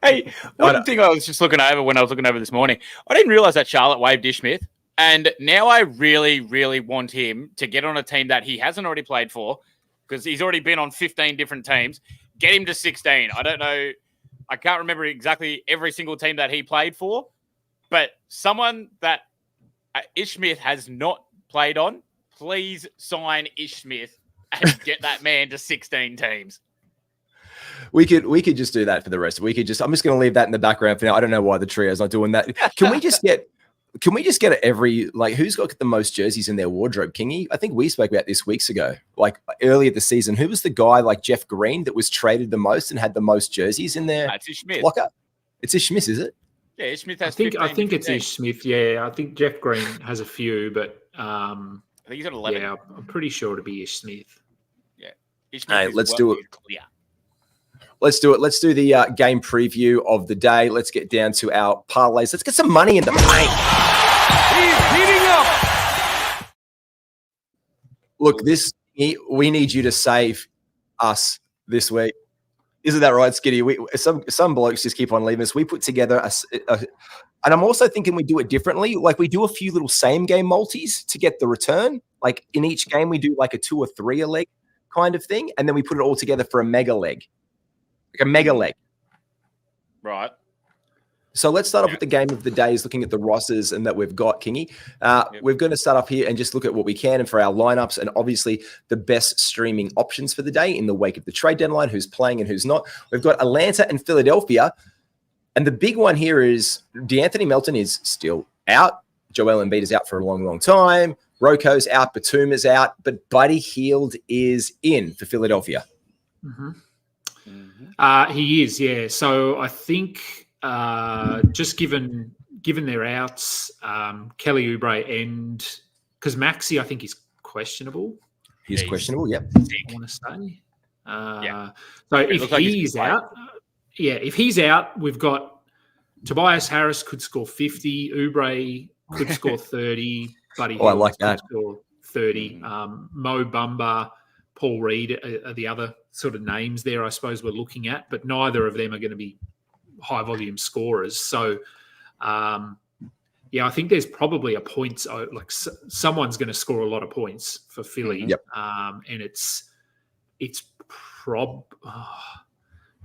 Hey, one thing I was just looking over when I was looking over this morning, I didn't realize that Charlotte waived Ish Smith. And now I really, really want him to get on a team that he hasn't already played for because he's already been on 15 different teams. Get him to 16. I don't know. I can't remember exactly every single team that he played for, but someone that Ish Smith has not played on, please sign Ish Smith and get that man to 16 teams. We could just do that for the rest. I'm just going to leave that in the background for now. I don't know why the trio's not doing that. Can we just get who's got the most jerseys in their wardrobe? Kingy? I think we spoke about this weeks ago, like earlier this season. Who was the guy like Jeff Green that was traded the most and had the most jerseys in their locker? It's Ish Smith, is it? Yeah, Ish Smith has I think it's Ish Smith. Yeah, I think Jeff Green has a few, but I think he's got 11. Yeah, I'm pretty sure it'll be Ish Smith. Yeah. Ish Smith let's do it. Clear. Let's do it. Let's do the game preview of the day. Let's get down to our parlays. Let's get some money in the bank. He's heating up. Look, we need you to save us this week. Isn't that right, Skiddy? Some blokes just keep on leaving us. We put together and I'm also thinking we do it differently. Like we do a few little same game multis to get the return. Like in each game, we do like a 2 or 3 a leg kind of thing. And then we put it all together for a mega leg. Like a mega leg. Right. So let's start off with the game of the day is looking at the rosters and that we've got, Kingy. We're going to start off here and just look at what we can and for our lineups and obviously the best streaming options for the day in the wake of the trade deadline, who's playing and who's not. We've got Atlanta and Philadelphia. And the big one here is DeAnthony Melton is still out. Joel Embiid is out for a long, long time. Roko's out. Batuma's out. But Buddy Hield is in for Philadelphia. He is, yeah. So I think just given their outs, Kelly Oubre and because Maxey, I think, is questionable. He's questionable, yep. I want to say. So if he's out, if he's out, we've got Tobias Harris could score 50, Oubre could score 30, Buddy Hield I like that. could score 30. Mo Bamba, Paul Reed are the other sort of names there, I suppose, we're looking at, but neither of them are going to be high volume scorers. So, I think there's probably a points, like someone's going to score a lot of points for Philly. Yep. And it's who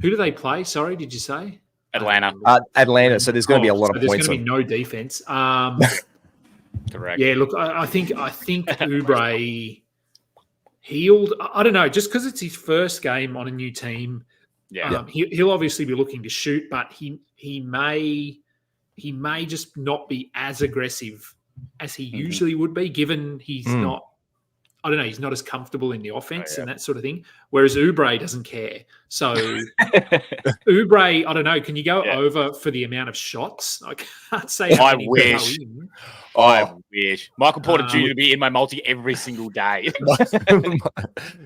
do they play? Sorry, did you say? Atlanta. Atlanta. So there's going to be a lot of points. There's going to be no defense. Correct. Yeah, look, I think Oubre Hield. I don't know, just because it's his first game on a new team. He'll obviously be looking to shoot, but he may just not be as aggressive as he usually would be, given he's not. I don't know. He's not as comfortable in the offense and that sort of thing. Whereas Oubre doesn't care. So Oubre, I don't know. Can you go over for the amount of shots? I can't say. I wish. I wish. Michael Porter Jr. to be in my multi every single day.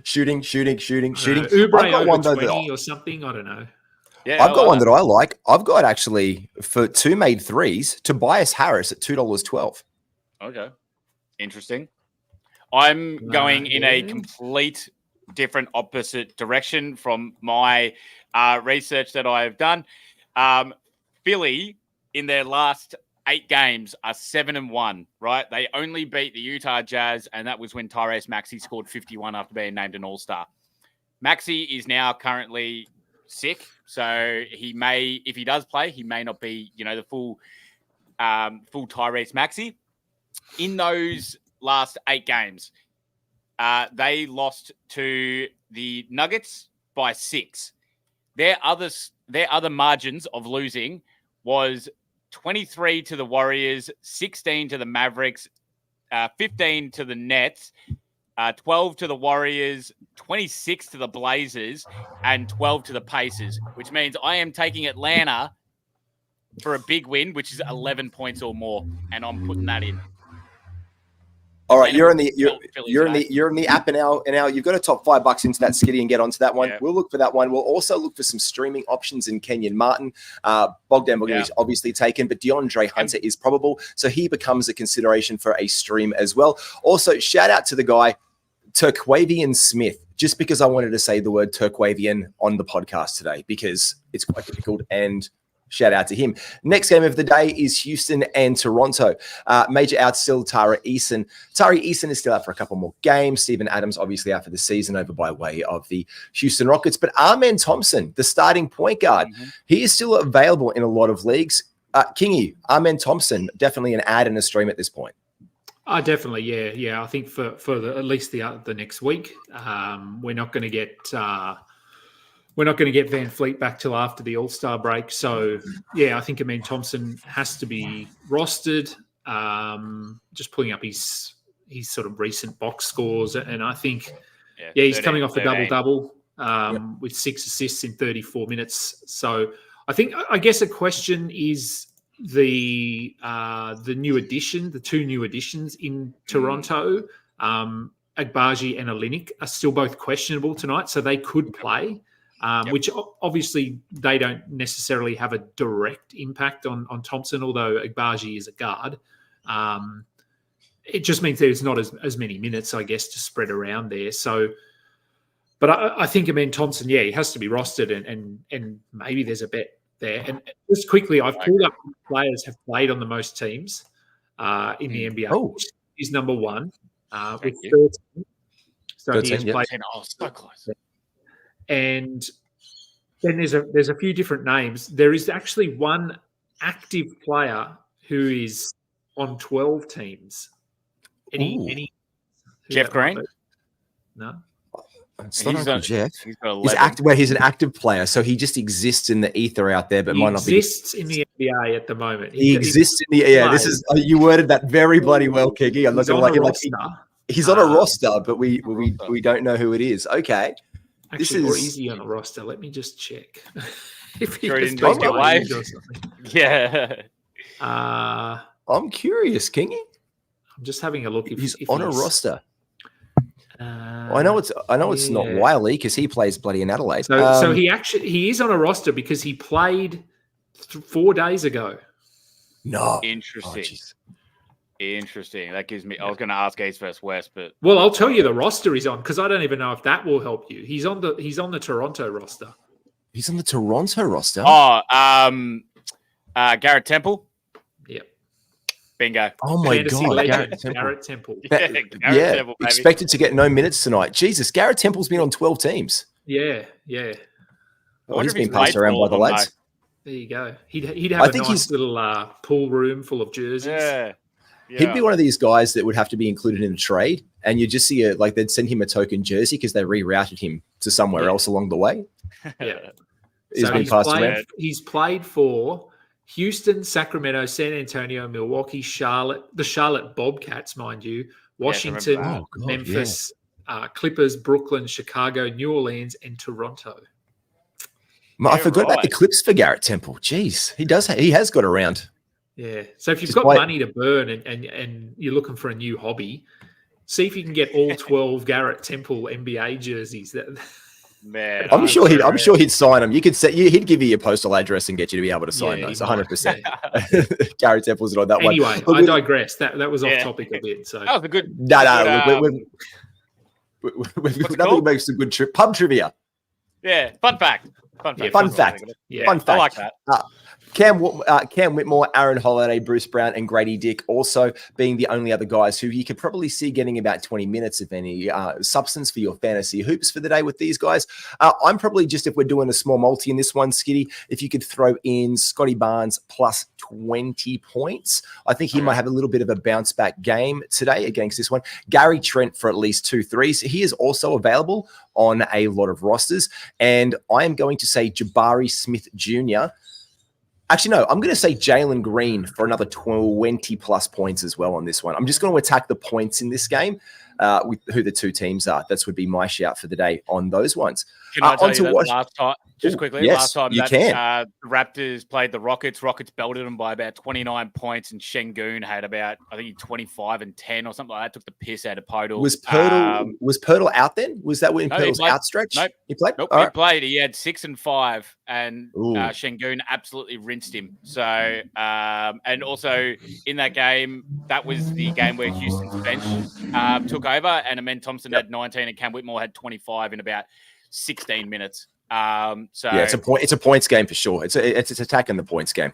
shooting. Oubre over 20 or something. I don't know. Yeah, I've got one that I like. I've got actually for two made threes, Tobias Harris at $2.12. Okay, interesting. I'm going in a complete different opposite direction from my research that I have done. Philly, in their last 8 games, are 7-1, right? They only beat the Utah Jazz, and that was when Tyrese Maxey scored 51 after being named an All-Star. Maxey is now currently sick, so he may, if he does play, he may not be, the full Tyrese Maxey. In those last 8 games, they lost to the Nuggets by 6. Their other margins of losing was 23 to the Warriors, 16 to the Mavericks, 15 to the Nets, 12 to the Warriors, 26 to the Blazers, and 12 to the Pacers, which means I am taking Atlanta for a big win, which is 11 points or more, and I'm putting that in. All right, you're in the app now. You've got a top $5 into that Skiddy and get onto that one. Yeah. We'll look for that one. We'll also look for some streaming options in Kenyon Martin. Bogdan Bogdanovic obviously taken, but DeAndre Hunter is probable, so he becomes a consideration for a stream as well. Also, shout out to the guy Turquavian Smith, just because I wanted to say the word Turquavian on the podcast today because it's quite difficult and. Shout out to him. Next game of the day is Houston and Toronto. Major out still, Tari Eason. Tari Eason is still out for a couple more games. Steven Adams obviously out for the season over by way of the Houston Rockets. But Amen Thompson, the starting point guard, he is still available in a lot of leagues. Kingy, Amen Thompson, definitely an ad and a stream at this point. Definitely, yeah. I think for at least the next week, we're not going to get Van Fleet back till after the All-Star break. So, I think Amen Thompson has to be rostered. Just pulling up his sort of recent box scores. And I think, he's coming off a double-double with 6 assists in 34 minutes. So, I guess a question is the new addition, the 2 new additions in Toronto, Agbaji and Olynyk are still both questionable tonight, so they could play. Which obviously they don't necessarily have a direct impact on Thompson, although Agbaji is a guard. It just means there's not as many minutes, I guess, to spread around there. So, but I think, Thompson, he has to be rostered and maybe there's a bet there. And just quickly, I've pulled up players have played on the most teams in the NBA. Which is number 1 with 13. So 13, he has played. Oh, so close. And then there's a few different names. There is actually one active player who is on 12 teams. Any Jeff Green? No. It's not He's Uncle on- Jeff. He's got He's 11. he's an active player, so he just exists in the ether out there, but He might not be. exists in the NBA at the moment. He exists in the yeah. This is you worded that very bloody well, Kiki. I'm not He's gonna on like a it. Like roster. he's on a roster, but we don't know who it is. Okay, Actually, this or is is he on a roster? Let me just check. If he Sure he has didn't been get waived waived. or something. Yeah. I'm curious, Kingy. I'm just having a look. If He's if on a roster. Uh, I know it's not yeah. Wiley because he plays bloody in Adelaide. So he is on a roster because he played 4 days ago. no Interesting. Oh, jeez. Interesting. That gives me. I was going to ask East versus West, but Well, I'll tell you the roster he's on because I don't even know if that will help you. He's on the Toronto roster. He's on the Toronto roster. Garrett Temple. Yep. Bingo. Oh my Fantasy god, legend, Garrett Temple. Garrett Temple. Garrett Temple, baby. Expected to get no minutes tonight. Jesus, Garrett Temple's been on 12 teams. Yeah. Oh, he's if he's been passed played around for by all the of them, lads. There you go. He'd have I a think nice he's- little pool room full of jerseys. Yeah. He'd be one of these guys that would have to be included in a trade, and you just see they'd send him a token jersey because they rerouted him to somewhere else along the way. Yeah. He's been passed around. He's played for Houston, Sacramento, San Antonio, Milwaukee, the Charlotte Bobcats, mind you, Washington, remember that. Oh, God, Memphis, Clippers, Brooklyn, Chicago, New Orleans, and Toronto. I forgot about the clips for Garrett Temple. Jeez, he has got around. Yeah. So if you've Just got play- money to burn and you're looking for a new hobby, see if you can get all 12 Garrett Temple NBA jerseys. Man, I'm sure he'd sign them. You could he'd give you your postal address and get you to be able to sign Yeah, those. he 100%. Garrett Temple's on that one. Anyway, Look, I digress. That was off Yeah. topic a bit. So That was a good. No, good, we've what's it nothing called? makes some good pub trivia. Yeah. Fun fact. Yeah, Fun fact. yeah. Fun fact. I like that. Cam Whitmore, Aaron Holiday, Bruce Brown, and Grady Dick also being the only other guys who you could probably see getting about 20 minutes of any substance for your fantasy hoops for the day with these guys. I'm probably just, if we're doing a small multi in this one, Skiddy, if you could throw in Scotty Barnes plus 20 points. I think he might have a little bit of a bounce back game today against this one. Gary Trent for at least 2 threes. He is also available on a lot of rosters. And I am going to say Jabari Smith Jr. Actually, no, I'm going to say Jalen Green for another 20 plus points as well on this one. I'm just going to attack the points in this game with who the two teams are. That would be my shout for the day on those ones. Can I tell you that last time, just quickly, yes, last time you that can. The Raptors played the Rockets belted them by about 29 points, and Şengün had about, I think, 25 and 10 or something like that. Took the piss out of Podol. Was Pirtle out then? Was that when Pirtle's outstretched? Nope. He played? Nope, All he right. played. He had 6 and 5, and Ooh. Şengün absolutely rinsed him. So, and also in that game, that was the game where Houston's bench took over, and Amen Thompson had 19, and Cam Whitmore had 25 in about 16 minutes. So yeah, it's a points game for sure. It's attacking the points game.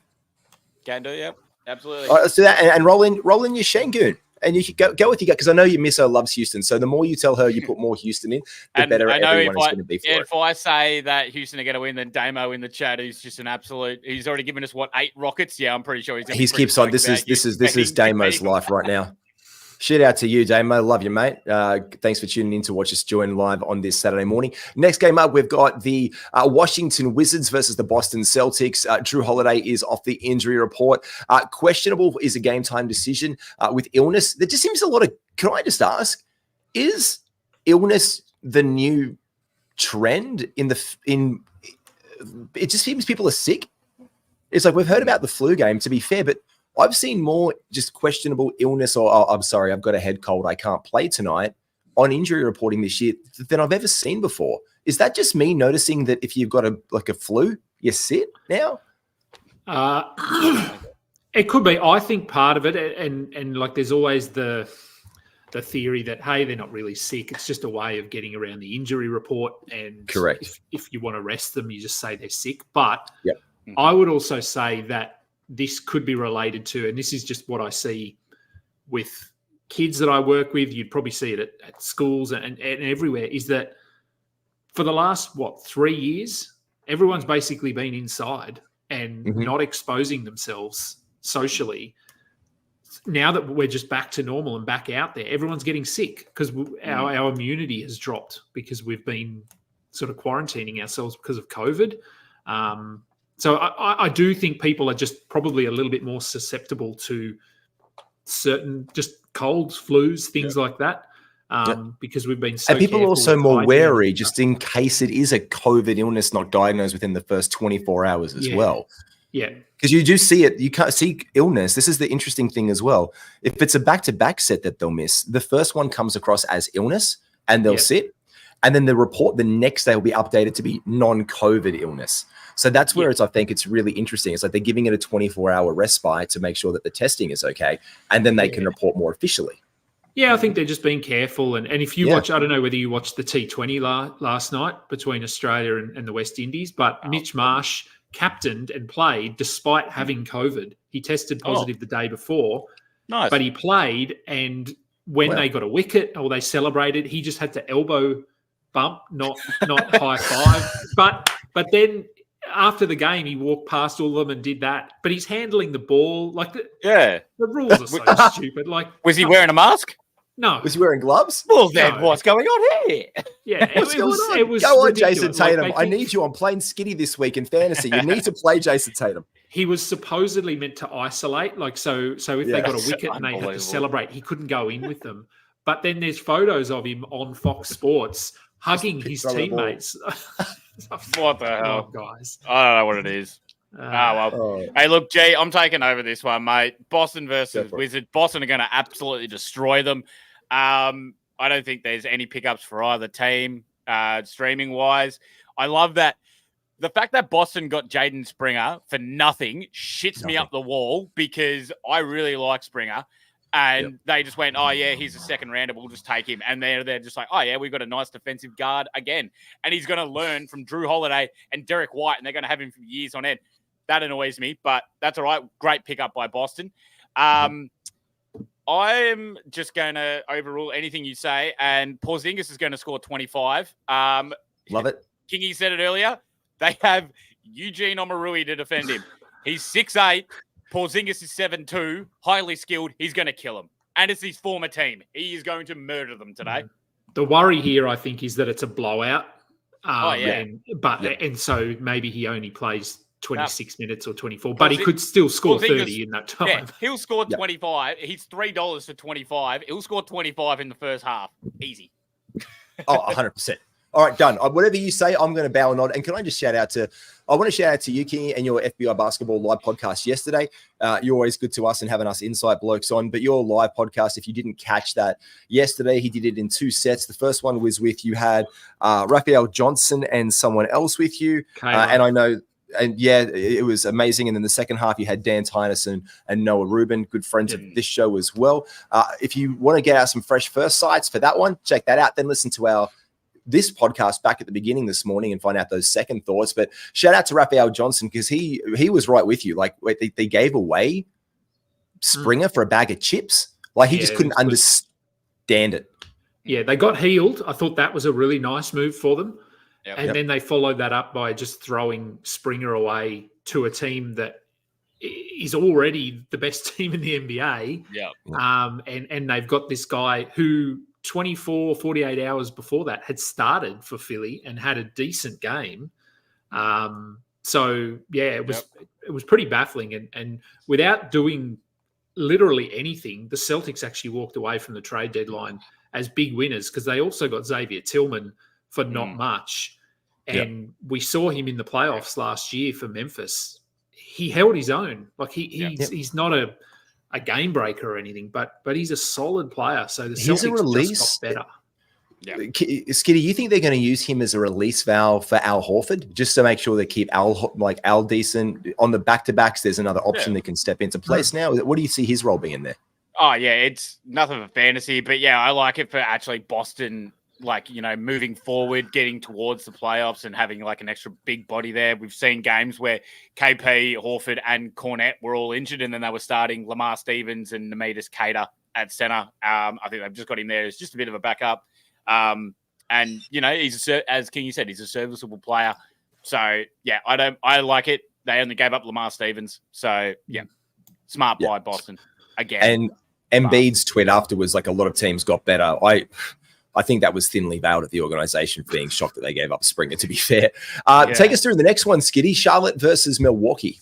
Can do, yep, absolutely. All right, let's do that and roll in your Şengün. And you should go with your gut because I know your misso loves Houston. So the more you tell her you put more Houston in, the better everyone is going to be for it. If I say that Houston are going to win, then Damo in the chat is just an absolute. He's already given us 8 rockets. Yeah, I'm pretty sure He keeps on. This is Damo's life right now. Shout out to you, Damo. Love you, mate. Thanks for tuning in to watch us join live on this Saturday morning. Next game up, we've got the Washington Wizards versus the Boston Celtics. Drew Holiday is off the injury report. Questionable is a game time decision with illness. There just seems a lot of. Can I just ask, is illness the new trend in? It just seems people are sick. It's like we've heard about the flu game. To be fair, but I've seen more just questionable illness or, oh, I'm sorry, I've got a head cold, I can't play tonight on injury reporting this year than I've ever seen before. Is that just me noticing that if you've got a flu, you sit now? It could be. I think part of it, and like there's always the theory that, hey, they're not really sick. It's just a way of getting around the injury report. And correct. If you want to rest them, you just say they're sick. But yep. I would also say that this could be related to, and this is just what I see with kids that I work with, you'd probably see it at schools and everywhere, is that for the last, 3 years, everyone's basically been inside and not exposing themselves socially now that we're just back to normal and back out there, everyone's getting sick because our immunity has dropped because we've been sort of quarantining ourselves because of COVID. So I do think people are just probably a little bit more susceptible to certain just colds, flus, things like that. Because we've been so and people are also with more hygiene wary just in case it is a COVID illness not diagnosed within the first 24 hours as well. Yeah. Because you do see it, you can't see illness. This is the interesting thing as well. If it's a back-to-back set that they'll miss, the first one comes across as illness and they'll sit. And then the report the next day will be updated to be non-COVID illness. So that's where I think it's really interesting. It's like they're giving it a 24-hour respite to make sure that the testing is okay. And then they can report more officially. Yeah, I think they're just being careful. And if you watch, I don't know whether you watched the T20 last night between Australia and the West Indies, but Mitch Marsh captained and played despite having COVID. He tested positive the day before, but he played. And when they got a wicket or they celebrated, he just had to elbow bump, not high five. But then after the game, he walked past all of them and did that. But he's handling the ball like the rules are so stupid. Like, was he wearing a mask? No. Was he wearing gloves? Well, then what's going on here? Yeah, it was Go on, ridiculous. Jason Tatum. Like, I need you. I'm playing Skiddy this week in fantasy. You need to play Jason Tatum. He was supposedly meant to isolate, like so if they got a wicket and they had to celebrate, he couldn't go in with them. But then there's photos of him on Fox Sports hugging his teammates. What the hell, guys? I don't know what it is. Hey, look, G, I'm taking over this one, mate. Boston versus Wizards. Boston are going to absolutely destroy them. I don't think there's any pickups for either team, streaming-wise. I love that. The fact that Boston got Jaden Springer for nothing shits me up the wall because I really like Springer. And they just went, he's a second rounder. We'll just take him. And they're just like, we've got a nice defensive guard again. And he's going to learn from Drew Holiday and Derek White, and they're going to have him for years on end. That annoys me, but that's all right. Great pickup by Boston. I'm just going to overrule anything you say, and Porzingis is going to score 25. Love it. Kingy said it earlier. They have Eugene Omarui to defend him. He's 6'8". Porzingis is 7'2", highly skilled. He's going to kill him. And it's his former team. He is going to murder them today. The worry here, I think, is that it's a blowout. And so maybe he only plays 26 minutes or 24, but he could still score 30 in that time. Yeah, he'll score 25. He's $3 for 25. He'll score 25 in the first half. Easy. 100%. All right, done. Whatever you say, I'm going to bow and nod. And can I just shout out to you, King, and your FBI Basketball live podcast yesterday. You're always good to us and having us Insight Blokes on. But your live podcast, if you didn't catch that yesterday, he did it in 2 sets. The first one was with you had Raphael Johnson and someone else with you. And I know, it was amazing. And then the second half, you had Dan Tynerson and Noah Rubin, good friends of this show as well. If you want to get out some fresh first sights for that one, check that out. Then listen to this podcast back at the beginning this morning and find out those second thoughts. But shout out to Raphael Johnson because he was right with you. Like they gave away Springer for a bag of chips. Like he just couldn't understand it. Yeah, they got healed. I thought that was a really nice move for them. Then they followed that up by just throwing Springer away to a team that is already the best team in the NBA. And they've got this guy who 48 hours before that had started for Philly and had a decent game. It was pretty baffling. And without doing literally anything, the Celtics actually walked away from the trade deadline as big winners because they also got Xavier Tillman for not much. And we saw him in the playoffs last year for Memphis. He held his own. Like he's not a game breaker or anything, but he's a solid player. So the Celtics just got better. Skiddy, you think they're going to use him as a release valve for Al Horford just to make sure they keep Al decent on the back-to-backs? There's another option that can step into place now. What do you see his role being there? It's nothing of a fantasy, but I like it for actually Boston. Moving forward, getting towards the playoffs and having an extra big body there. We've seen games where KP, Horford, and Cornette were all injured, and then they were starting Lamar Stevens and Namitas Cater at center. I think they've just got him there as just a bit of a backup. He's as King said, he's a serviceable player. So I like it. They only gave up Lamar Stevens. So smart buy Boston. again. And Embiid's tweet afterwards, like a lot of teams got better. I think that was thinly veiled at the organization for being shocked that they gave up Springer, to be fair. Take us through the next one, Skiddy. Charlotte versus Milwaukee.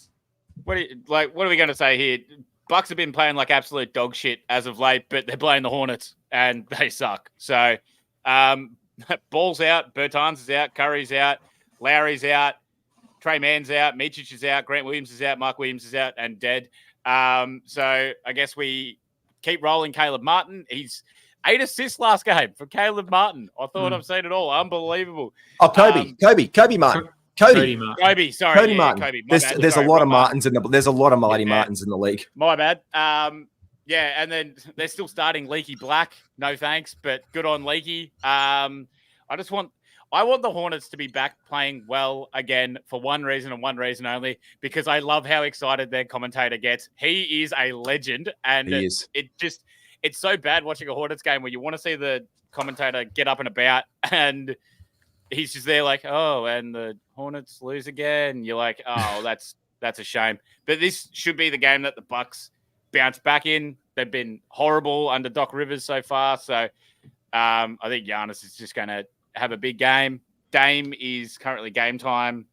What are we going to say here? Bucks have been playing like absolute dog shit as of late, but they're playing the Hornets and they suck. So Ball's out, Bertans is out, Curry's out, Lowry's out, Trey Mann's out, Micic is out, Grant Williams is out, Mark Williams is out and dead. So I guess we keep rolling Caleb Martin. He's 8 assists last game from Caleb Martin. I thought I've seen it all. Unbelievable. Oh, Kobe Martin. Cody Martin. Sorry. Cody Martin. Kobe. There's a lot of Martins in there's a lot of Mighty Martins in the league. My bad. And then they're still starting Leaky Black. No thanks, but good on Leaky. I want the Hornets to be back playing well again for one reason and one reason only, because I love how excited their commentator gets. He is a legend, and it's so bad watching a Hornets game where you want to see the commentator get up and about, and he's just there like, oh, and the Hornets lose again. You're like, oh, that's a shame. But this should be the game that the Bucks bounce back in. They've been horrible under Doc Rivers so far. So I think Giannis is just going to have a big game. Dame is currently game time.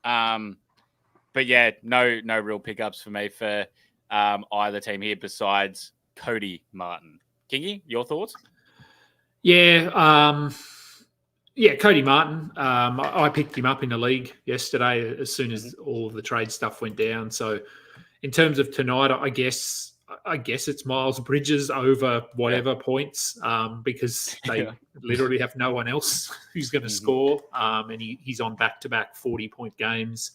But yeah, no real pickups for me for either team here besides Cody Martin. Kingy, your thoughts? Yeah, Cody Martin. I picked him up in the league yesterday as soon as all the trade stuff went down. So in terms of tonight, I guess it's Miles Bridges over whatever points because they literally have no one else who's going to score. And he's on back-to-back 40-point games.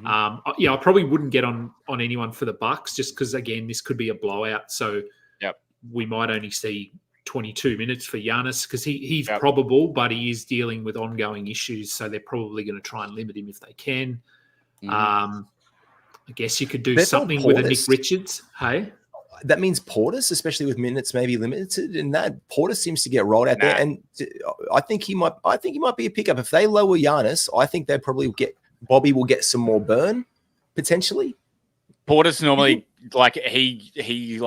I probably wouldn't get on anyone for the Bucks just because, again, this could be a blowout. So we might only see 22 minutes for Giannis because he's probable, but he is dealing with ongoing issues. So they're probably going to try and limit him if they can. I guess you could do something with a Nick Richards. Hey, that means Portis, especially with minutes maybe limited, and that Portis seems to get rolled out there. And I think he might be a pickup if they lower Giannis. I think they probably Bobby will get some more burn potentially. Portis normally he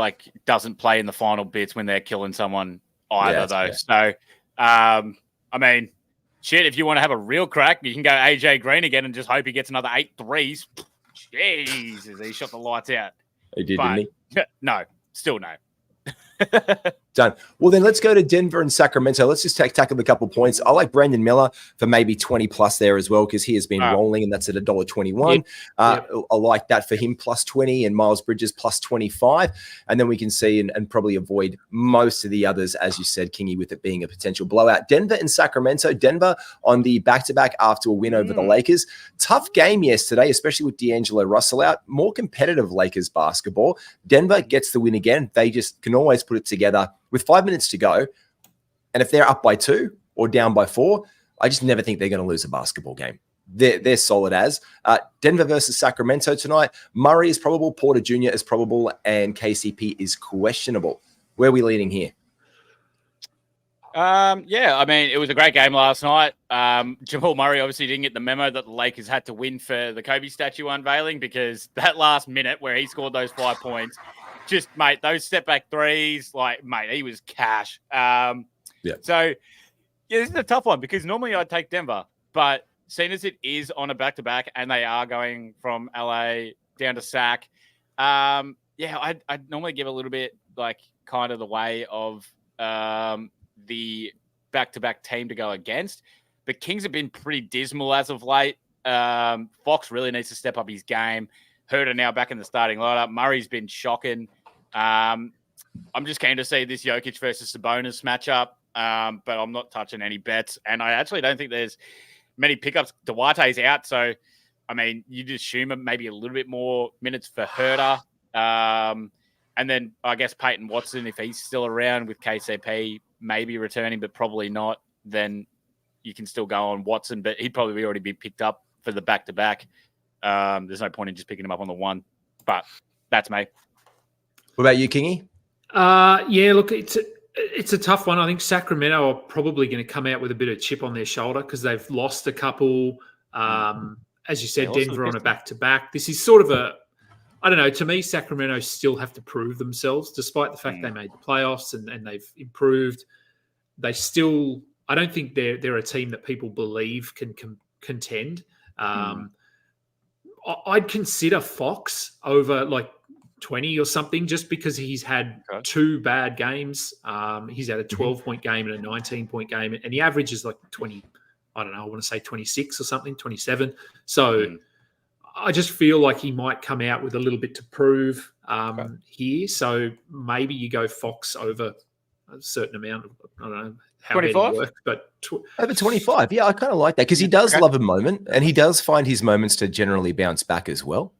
doesn't play in the final bits when they're killing someone either though. Fair. So I mean, shit, if you want to have a real crack, you can go AJ Green again and just hope he gets another 8 threes. Jesus, he shot the lights out. He did, didn't he? No, still no. Done. Well, then let's go to Denver and Sacramento. Let's just tackle a couple points. I like Brandon Miller for maybe 20 plus there as well because he has been rolling, and that's at $1.21. I like that for him plus 20 and Miles Bridges plus 25. And then we can see and probably avoid most of the others, as you said, Kingy, with it being a potential blowout. Denver and Sacramento. Denver on the back-to-back after a win over the Lakers. Tough game yesterday, especially with D'Angelo Russell out. More competitive Lakers basketball. Denver gets the win again. They just can always put it together with 5 minutes to go. And if they're up by 2 or down by 4, I just never think they're going to lose a basketball game. They're solid as. Denver versus Sacramento tonight. Murray is probable, Porter Jr. is probable, and KCP is questionable. Where are we leading here? I mean, it was a great game last night. Jamal Murray obviously didn't get the memo that the Lakers had to win for the Kobe statue unveiling because that last minute where he scored those 5 points, just, mate, those step-back threes, he was cash. So, this is a tough one because normally I'd take Denver, but seeing as it is on a back-to-back and they are going from LA down to Sac, I'd normally give a little bit, kind of the way of the back-to-back team to go against. But Kings have been pretty dismal as of late. Fox really needs to step up his game. Herter now back in the starting lineup. Murray's been shocking. I'm just keen to see this Jokic versus Sabonis matchup, but I'm not touching any bets. And I actually don't think there's many pickups. Duarte's out, so, I mean, you'd assume maybe a little bit more minutes for Herter. And then I guess Peyton Watson, if he's still around with KCP, maybe returning, but probably not, then you can still go on Watson, but he'd probably already be picked up for the back-to-back. There's no point in just picking him up on the one, but that's me. What about you, Kingy? Look, it's a tough one. I think Sacramento are probably going to come out with a bit of chip on their shoulder because they've lost a couple. As you said, Denver on a back-to-back. This is sort of I don't know. To me, Sacramento still have to prove themselves, despite the fact they made the playoffs and they've improved. They still, I don't think they're a team that people believe can contend. I'd consider Fox over like 20 or something, just because he's had 2 bad games. He's had a 12-point game and a 19-point game, and he averages like 20. I don't know. I want to say 26 or something, 27. So I just feel like he might come out with a little bit to prove here. So maybe you go Fox over a certain amount of, I don't know how 25? many work, but over 25. Yeah, I kind of like that because he does love a moment, and he does find his moments to generally bounce back as well.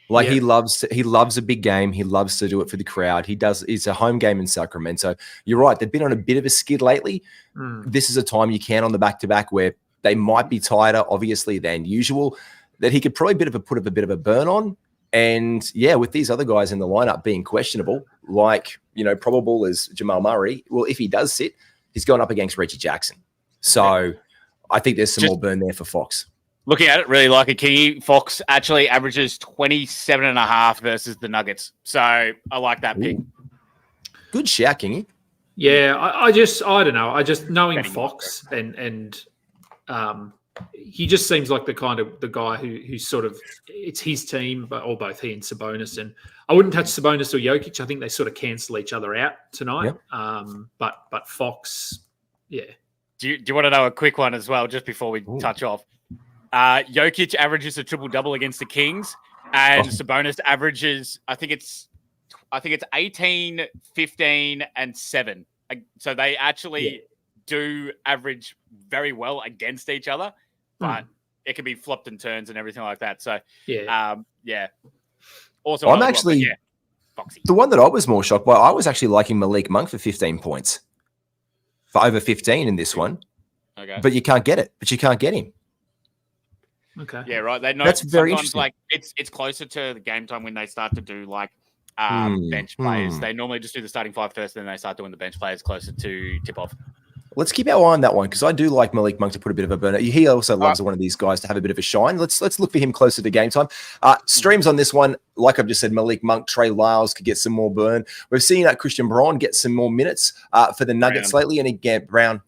Like he loves a big game. He loves to do it for the crowd. It's a home game in Sacramento. You're right. They've been on a bit of a skid lately. This is a time you can on the back-to-back where they might be tighter, obviously, than usual, that he could probably put a bit of a burn on. And yeah, with these other guys in the lineup being questionable, like, probable as Jamal Murray, well, if he does sit, he's going up against Reggie Jackson. So I think there's some more burn there for Fox. Looking at it, really like it, Kingy. Fox actually averages 27.5 versus the Nuggets. So I like that pick. Good shout, Kingy. Yeah, I don't know. I just knowing Fox and he just seems like the guy who sort of, it's his team, or both he and Sabonis. And I wouldn't touch Sabonis or Jokic. I think they sort of cancel each other out tonight. Yep. But Fox, yeah. Do you want to know a quick one as well, just before we touch off? Jokic averages a triple-double against the Kings, and Sabonis averages, I think it's 18, 15, and 7. So they actually do average very well against each other, but it can be flopped and turns and everything like that. So, Also, I'm actually the one that I was more shocked by. I was actually liking Malik Monk for 15 points, for over 15 in this one. Okay, but you can't get it. But you can't get him. Okay. Yeah, right. They know that's very interesting. Like it's closer to the game time when they start to do like bench players. They normally just do the starting 5 first, then they start doing the bench players closer to tip off. Let's keep our eye on that one because I do like Malik Monk to put a bit of a burner. He also loves one of these guys to have a bit of a shine. Let's look for him closer to game time. Streams on this one, like I've just said, Malik Monk, Trey Lyles could get some more burn. We've seen Christian Braun get some more minutes for the Nuggets lately, and again, Brown.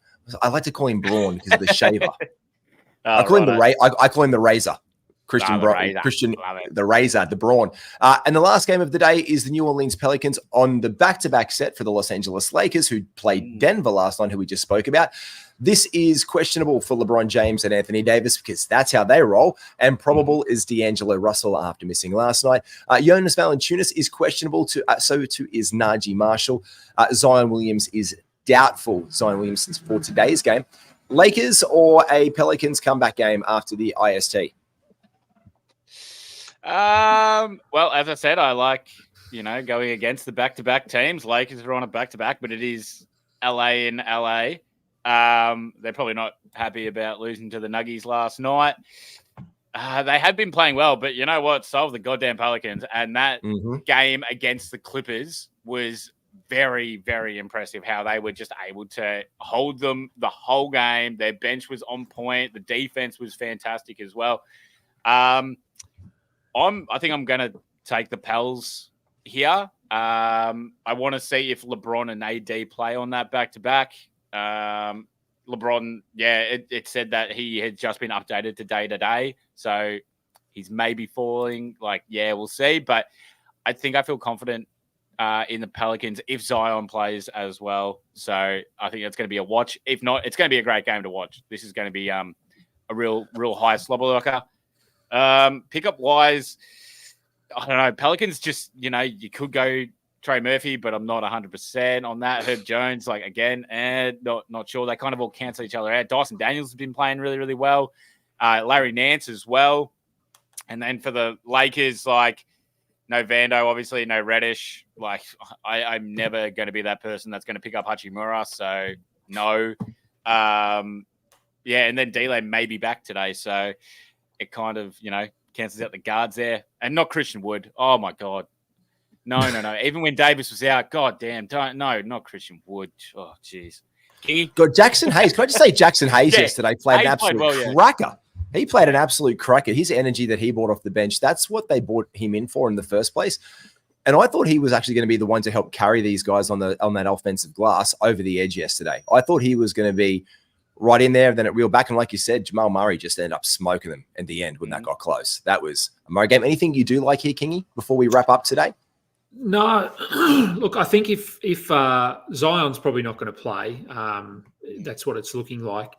I like to call him Braun because of the shaver. I call him the Razor. Christian the Razor, the Braun. And the last game of the day is the New Orleans Pelicans on the back-to-back set for the Los Angeles Lakers, who played Denver last night, who we just spoke about. This is questionable for LeBron James and Anthony Davis because that's how they roll. And probable is D'Angelo Russell after missing last night. Jonas Valanciunas is questionable, so too is Najee Marshall. Zion Williams is doubtful, for today's game. Lakers or a Pelicans comeback game after the IST? Well, as I said, I like, going against the back-to-back teams. Lakers are on a back-to-back, but it is LA in LA. They're probably not happy about losing to the Nuggies last night. They have been playing well, but you know what? Solve the goddamn Pelicans. And that game against the Clippers was very, very impressive how they were just able to hold them the whole game. Their bench was on point. The defense was fantastic as well. I think I'm going to take the Pels here. I want to see if LeBron and AD play on that back-to-back. LeBron, it said that he had just been updated to day-to-day, so he's maybe falling. We'll see. But I think I feel confident in the Pelicans if Zion plays as well. So I think it's going to be a watch. If not, it's going to be a great game to watch. This is going to be a real high slobber locker. Pickup wise, I don't know. Pelicans just, you could go Trey Murphy, but I'm not 100% on that. Herb Jones, not sure. They kind of all cancel each other out. Dyson Daniels has been playing really, really well. Larry Nance as well. And then for the Lakers, no Vando, obviously, no Reddish. I'm never going to be that person that's going to pick up Hachimura, so no. And then D-Lane may be back today, so it kind of, cancels out the guards there. And not Christian Wood. Oh, my God. No. Even when Davis was out, God damn. Not Christian Wood. Oh, jeez. Got Jackson Hayes. Can I just say Jackson Hayes yesterday played an absolute cracker. He played an absolute cracker. His energy that he brought off the bench, that's what they brought him in for in the first place. And I thought he was actually going to be the one to help carry these guys on that offensive glass over the edge yesterday. I thought he was going to be right in there, then it reeled back. And like you said, Jamal Murray just ended up smoking them in the end when that got close. That was a Murray game. Anything you do like here, Kingy, before we wrap up today? No, look, I think if Zion's probably not going to play, that's what it's looking like.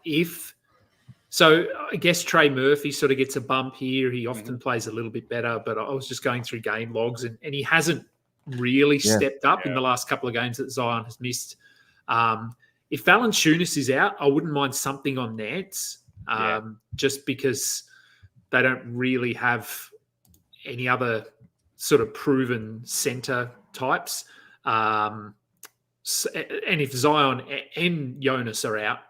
So I guess Trey Murphy sort of gets a bump here. He often plays a little bit better, but I was just going through game logs and he hasn't really stepped up in the last couple of games that Zion has missed. If Valanciunas is out, I wouldn't mind something on Nance, just because they don't really have any other sort of proven center types. And if Zion and Jonas are out,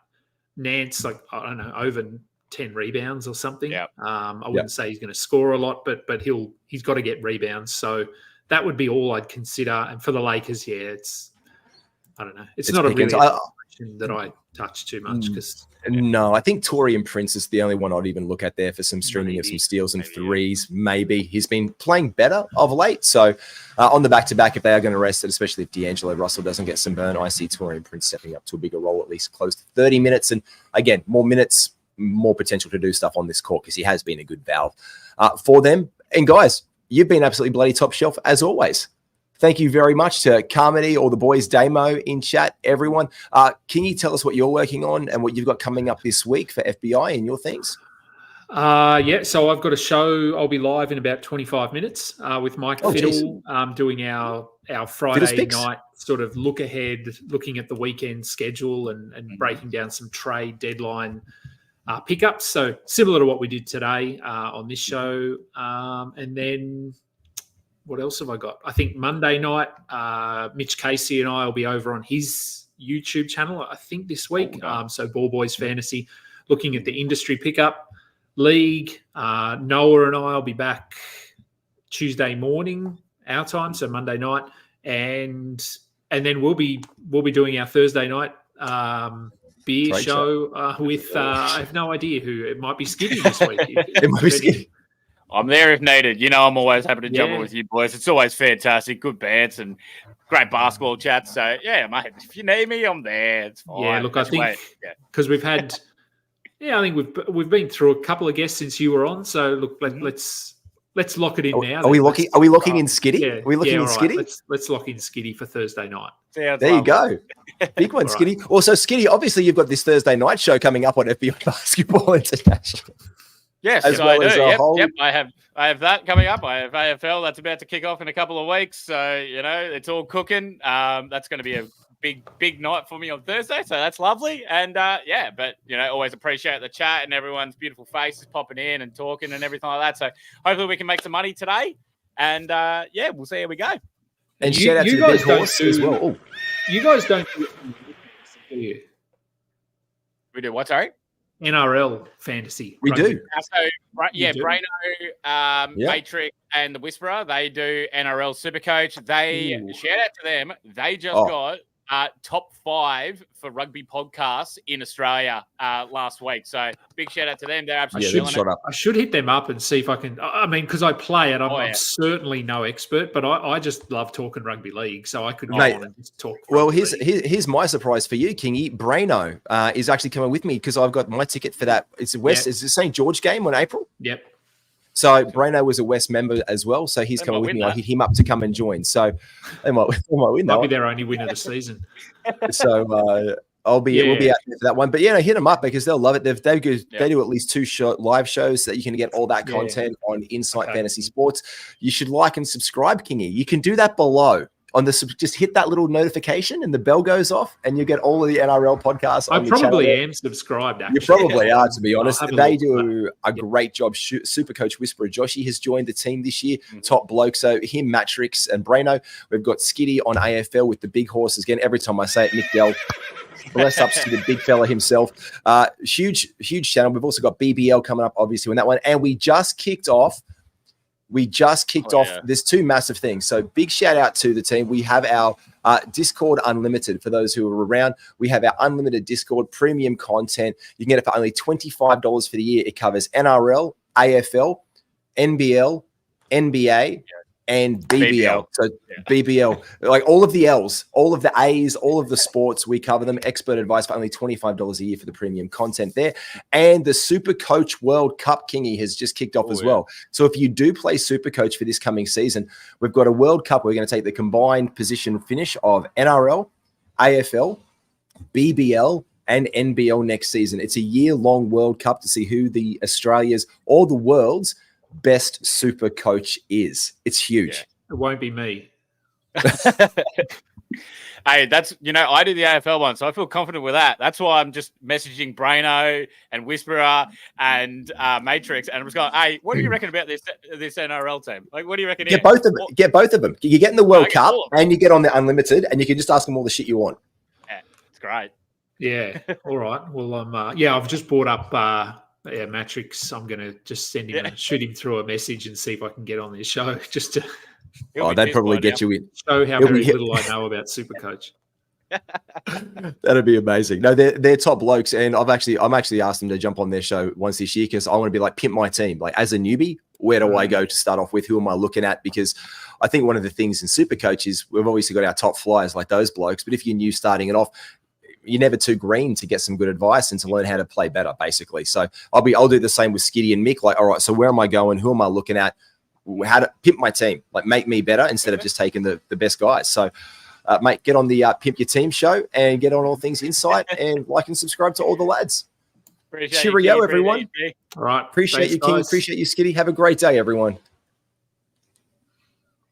Nance, like, I don't know, over 10 rebounds or something. I wouldn't say he's going to score a lot, but he's got to get rebounds. So that would be all I'd consider. And for the Lakers, I don't know. It's not a really question that I touch too much because. No, I think Taurean Prince is the only one I'd even look at there for some streaming of some steals and threes. Maybe he's been playing better of late. So on the back-to-back, if they are going to rest it, especially if D'Angelo Russell doesn't get some burn, I see Taurean Prince stepping up to a bigger role, at least close to 30 minutes. And again, more minutes, more potential to do stuff on this court because he has been a good valve for them. And guys, you've been absolutely bloody top shelf as always. Thank you very much to Carmody, all the boys, Damo in chat, everyone. Can you tell us what you're working on and what you've got coming up this week for FBI and your things? So I've got a show. I'll be live in about 25 minutes with Mike Fiddle, doing our Friday night sort of look ahead, looking at the weekend schedule and breaking down some trade deadline pickups. So similar to what we did today on this show. And then what else have I got? I think Monday night, Mitch Casey and I will be over on his YouTube channel, I think this week. So Ball Boys Fantasy, looking at the industry pickup league. Noah and I will be back Tuesday morning, our time, so Monday night. And then we'll be doing our Thursday night beer show with I have no idea who. It might be Skiddy this week. It might be Skiddy. I'm there if needed. You know, I'm always happy to jump in with you boys. It's always fantastic. Good bands and great basketball chats. So, yeah, mate, if you need me, I'm there. It's fine. Yeah, look, I think because we've had I think we've been through a couple of guests since you were on. So, look, let's lock it in now. Are we locking in Skiddy? Yeah, are we looking in Skiddy? Let's lock in Skiddy for Thursday night. There you go. Big one, Skiddy. Right. Also, Skiddy, obviously you've got this Thursday night show coming up on FBI Basketball International. Yes, as well I do. as Yep. I have that coming up. I have AFL that's about to kick off in a couple of weeks. So, you know, it's all cooking. That's going to be a big night for me on Thursday. So that's lovely. And but you know, always appreciate the chat and everyone's beautiful faces popping in and talking and everything like that. So hopefully we can make some money today. And we'll see how we go. And shout out to the big horse as well. Ooh. You guys don't do you? We do what, sorry? NRL fantasy. We do. Braino, Matrix, and the Whisperer, they do NRL Supercoach. Shout out to them. They just got top 5 for rugby podcasts in Australia last week. So big shout out to them. They're absolutely I should hit them up and see if I can. I mean, because I play it, I'm certainly no expert, but I just love talking rugby league, so I could go on and just talk. Well, here's my surprise for you, Kingy. Braino is actually coming with me because I've got my ticket for that. It's It's the St. George game on April. Yep. So Braino was a West member as well, so he's coming with me. I hit him up to come and join. So they might win. Might be their only win of the season. So we'll be out there for that one. But hit them up because they'll love it. They do at least 2 live shows so that you can get all that content on Insight Fantasy Sports. You should like and subscribe, Kingy. You can do that below. Just hit that little notification and the bell goes off and you get all of the NRL podcasts on your channel. I probably am subscribed, actually. You probably are, to be honest. They do a great job. Super Coach Whisperer Joshy has joined the team this year. Top bloke. So him, Matrix, and Braino. We've got Skiddy on AFL with the big horses. Again, every time I say it, Nick Dell. Bless ups to the big fella himself. Huge channel. We've also got BBL coming up, obviously, on that one. And we just kicked off we just kicked off. There's two massive things. So big shout out to the team. We have our Discord Unlimited. For those who are around, we have our unlimited Discord premium content. You can get it for only $25 for the year. It covers NRL, AFL, NBL, NBA, and BBL. So BBL, like all of the L's, all of the A's, all of the sports, we cover them. Expert advice for only $25 a year for the premium content there. And the Super Coach World Cup Kingy has just kicked off as well. So if you do play Super Coach for this coming season, we've got a World Cup. We're going to take the combined position finish of NRL, AFL, BBL, and NBL next season. It's a year-long World Cup to see who the Australia's or the world's best super coach is. It's huge. It won't be me. Hey, that's, I do the AFL one, so I feel confident with that. That's why I'm just messaging Braino and Whisperer and Matrix, and I'm just going, hey, what do you reckon about this NRL team? Like, what do you reckon? Get both of them. Get both of them. You get in the World Cup and you get on the Unlimited, and you can just ask them all the shit you want. Yeah, it's great. Yeah. All right. Well, I've just brought up Matrix. I'm going to just shoot him through a message and see if I can get on this show just to. They'd probably get you in. Show how very little I know about Supercoach. That'd be amazing. No, they're top blokes, and I'm actually asked them to jump on their show once this year because I want to be like pimp my team. Like as a newbie, where do I go to start off with? Who am I looking at? Because I think one of the things in Supercoach is we've obviously got our top flyers like those blokes, but if you're new starting it off, you're never too green to get some good advice and to learn how to play better, basically. So I'll do the same with Skiddy and Mick. Like, all right, so where am I going? Who am I looking at? How to pimp my team, like make me better instead of just taking the best guys. So, mate, get on the Pimp Your Team show and get on all things Insight and like and subscribe to all the lads. Appreciate Cheerio, everyone. All right. Appreciate you, King. Appreciate you, Skiddy. Have a great day, everyone.